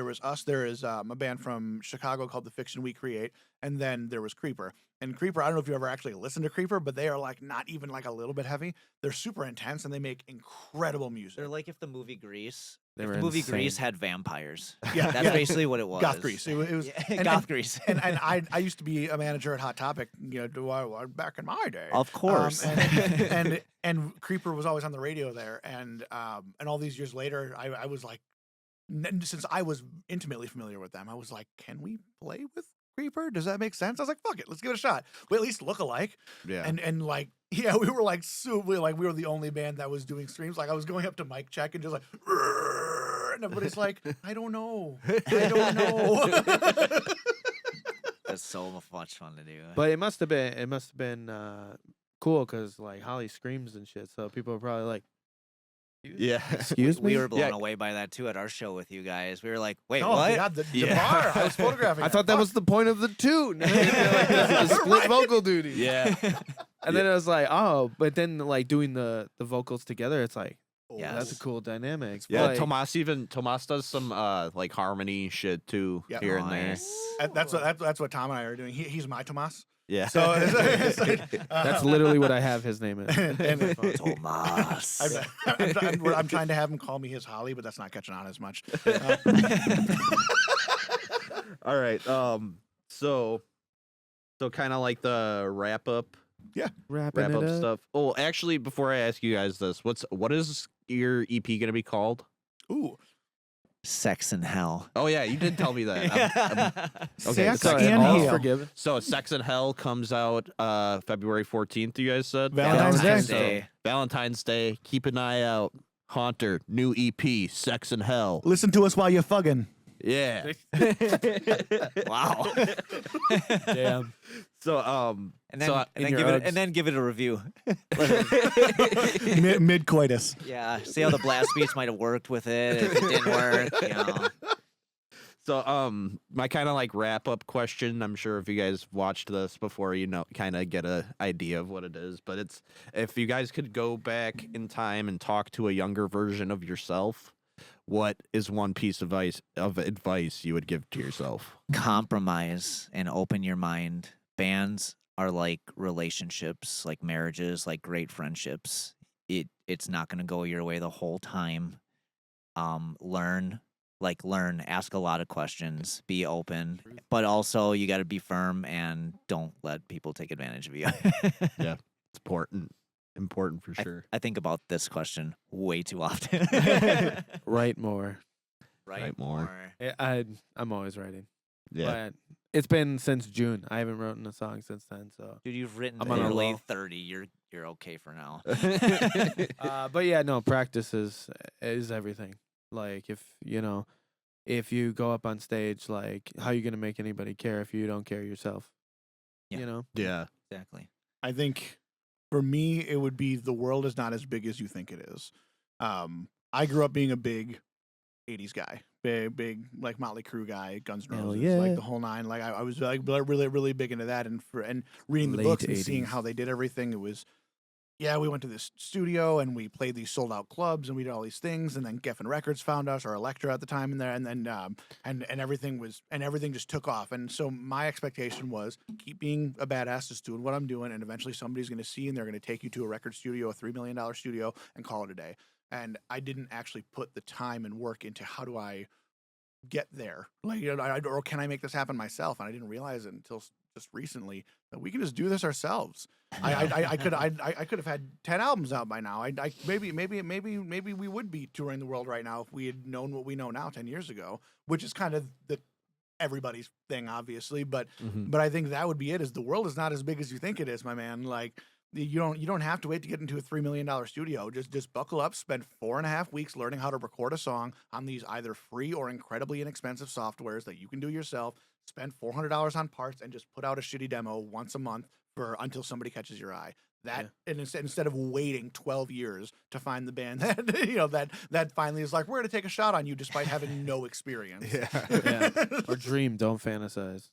was us. There is a band from Chicago called The Fiction We Create, and then there was Creeper. And Creeper, I don't know if you ever actually listened to Creeper, but they are like not even like a little bit heavy. They're super intense and they make incredible music. They're like if the movie Grease. They If were the movie insane. Grease had vampires. Yeah, That's yeah. basically what it was. Goth Grease. It was Yeah, and- Goth and- Grease. and I used to be a manager at Hot Topic, back in my day. Of course. And Creeper was always on the radio there, and all these years later, I was like, since I was intimately familiar with them, I was like, can we play with Creeper? Does that make sense? I was like, fuck it, let's give it a shot. We at least look alike, Yeah. and like, yeah, we were like super, like we were the only band that was doing streams. Like I was going up to mic check and just like, and everybody's like, I don't know. That's so much fun to do. But it must have been cool because like Holly screams and shit, so people are probably like, Yeah. "Excuse me." We were blown Yeah. away by that too at our show with you guys. We were like, wait, No, what? yeah, the Yeah. bar. I was photographing. I thought that Fuck. was the point of the tune. Like, the split vocal duty. Yeah. And then it was like, oh, but then like doing the vocals together, it's like, Yes. that's a cool dynamic. Yeah, Like, Tomas does some like harmony shit too Yep. here and there. Nice. That's what Tom and I are doing. He's my Tomas. Yeah. So it's that's literally what I have his name in. and Tomas. I'm trying to have him call me his Holly, but that's not catching on as much. All right. So kind of like the wrap up Wrapping it up. stuff. Oh, actually, before I ask you guys this, what is your EP gonna be called? Ooh, Sex in Hell. Oh yeah, you did tell me that. Okay, Sex Sex and and All's Hell. forgiven. So Sex and Hell comes out February 14th. You guys said Valentine's Day. Valentine's Day. Keep an eye out. Haunter new EP Sex and Hell. listen to us while you're fugging. Yeah. Wow. Damn. So And then, So, and, in then your give it, Uggs. and then give it a review. Mid coitus. Yeah, see how the blast beats might have worked with it. If it didn't work, you know. So my kind of like wrap up question, I'm sure if you guys watched this before, you know, kind of get a idea of what it is, but it's if you guys could go back in time and talk to a younger version of yourself, what is one piece of advice you would give to yourself? Compromise and open your mind. Bands are like relationships, like marriages, like great friendships. It's not going to go your way the whole time. Learn, ask a lot of questions, be open, but also you got to be firm and don't let people take advantage of you. Yeah, it's important for sure. I think about this question way too often. Write more. Write more. I'm always writing. Yeah. But it's been since June. I haven't written a song since then. So, Dude, you've written I'm on a your late roll. 30. You're okay for now. but yeah, no, practice is everything. Like if you go up on stage, like how you gonna make anybody care if you don't care yourself? Yeah. You know. Yeah. Exactly. I think for me, it would be the world is not as big as you think it is. I grew up being a big 80s guy, big like Motley Crue guy, Guns N' Hell Roses, yeah. like the whole nine. Like I was like really big into that, and reading the Late books and seeing 80s. how they did everything. It was, yeah, we went to this studio and we played these sold out clubs and we did all these things, and then Geffen Records found us, or Elektra at the time in there, and then and everything just took off. And so my expectation was keep being a badass, just doing what I'm doing, and eventually somebody's going to see and they're going to take you to a record studio, a $3 million studio, and call it a day. And I didn't actually put the time and work into how do I get there, like, you know, or can I make this happen myself? And I didn't realize it until just recently that we can just do this ourselves. I could have had 10 albums out by now. Maybe we would be touring the world right now if we had known what we know now 10 years ago, which is kind of everybody's thing, obviously. But I think that would be it. Is the world is not as big as you think it is, my man. Like, you don't have to wait to get into a $3 million studio. Just buckle up, spend 4.5 weeks learning how to record a song on these either free or incredibly inexpensive softwares that you can do yourself. Spend $400 on parts and just put out a shitty demo once a month until somebody catches your eye. And instead of waiting 12 years to find the band that that finally is like, we're gonna take a shot on you despite having no experience. Yeah. Or dream, don't fantasize.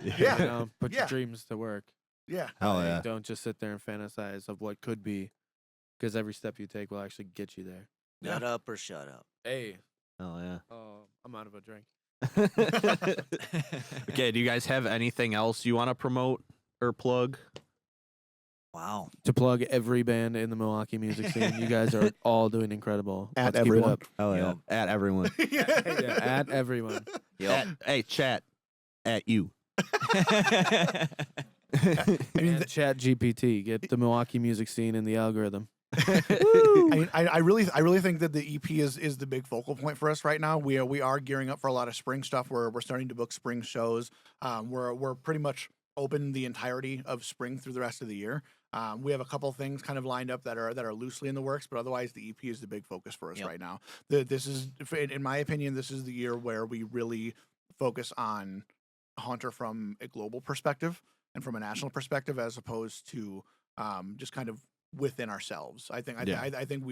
Yeah. You know, put Yeah. your dreams to work. Yeah. Hell Like, yeah. Don't just sit there and fantasize of what could be, because every step you take will actually get you there. Shut up or shut up. Hey. Hell yeah. Oh, I'm out of a drink. Okay, do you guys have anything else you want to promote or plug? Wow. To plug every band in the Milwaukee music scene, you guys are all doing incredible. At Let's keep it everyone. up. Hell yeah. Yep. At everyone. Yeah, at everyone. Yep. Hey, chat. At you. And Chat GPT, get the Milwaukee music scene in the algorithm. I really think that the EP is the big focal point for us right now. We are gearing up for a lot of spring stuff. We're starting to book spring shows. We're pretty much open the entirety of spring through the rest of the year. We have a couple things kind of lined up that are loosely in the works, but otherwise the EP is the big focus for us right now. This is, in my opinion, this is the year where we really focus on Haunter from a global perspective and from a national perspective, as opposed to just kind of within ourselves. I think Yeah. I think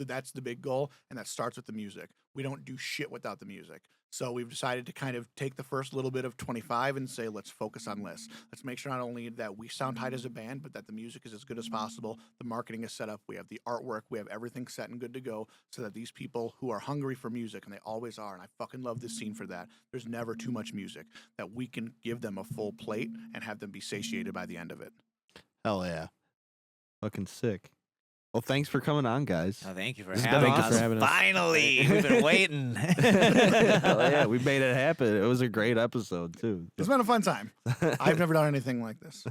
that's the big goal, and that starts with the music. We don't do shit without the music. So we've decided to kind of take the first little bit of 25 and say, let's focus on this. Let's make sure not only that we sound tight as a band, but that the music is as good as possible. The marketing is set up. We have the artwork. We have everything set and good to go so that these people who are hungry for music, and they always are, and I fucking love this scene for that, there's never too much music, that we can give them a full plate and have them be satiated by the end of it. Hell yeah. Fucking sick. Well, thanks for coming on, guys. Oh, thank you for This has having been us. awesome. having us. Finally, we've been waiting. Hell yeah, we made it happen. It was a great episode too. It's been a fun time. I've never done anything like this.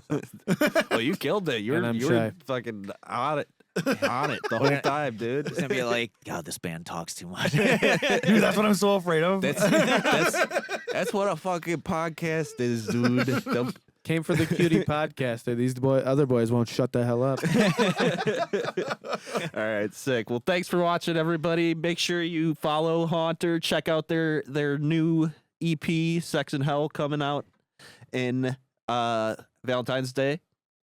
Well, you killed it. You And were I'm you were shy. fucking on it the whole time, dude. It's gonna be like, God, this band talks too much. Dude, that's what I'm so afraid of. That's what a fucking podcast is, dude. Came for the cutie podcaster. These other boys won't shut the hell up. All right, sick. Well, thanks for watching, everybody. Make sure you follow Haunter. Check out their new EP, Sex and Hell, coming out in Valentine's Day.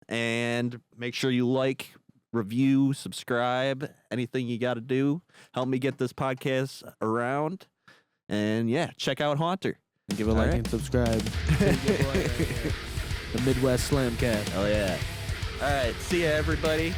And make sure you like, review, subscribe, anything you got to do. Help me get this podcast around. And yeah, check out Haunter. Give a All like right. and subscribe. The Midwest Slamcast. Oh, yeah. All right. See ya, everybody.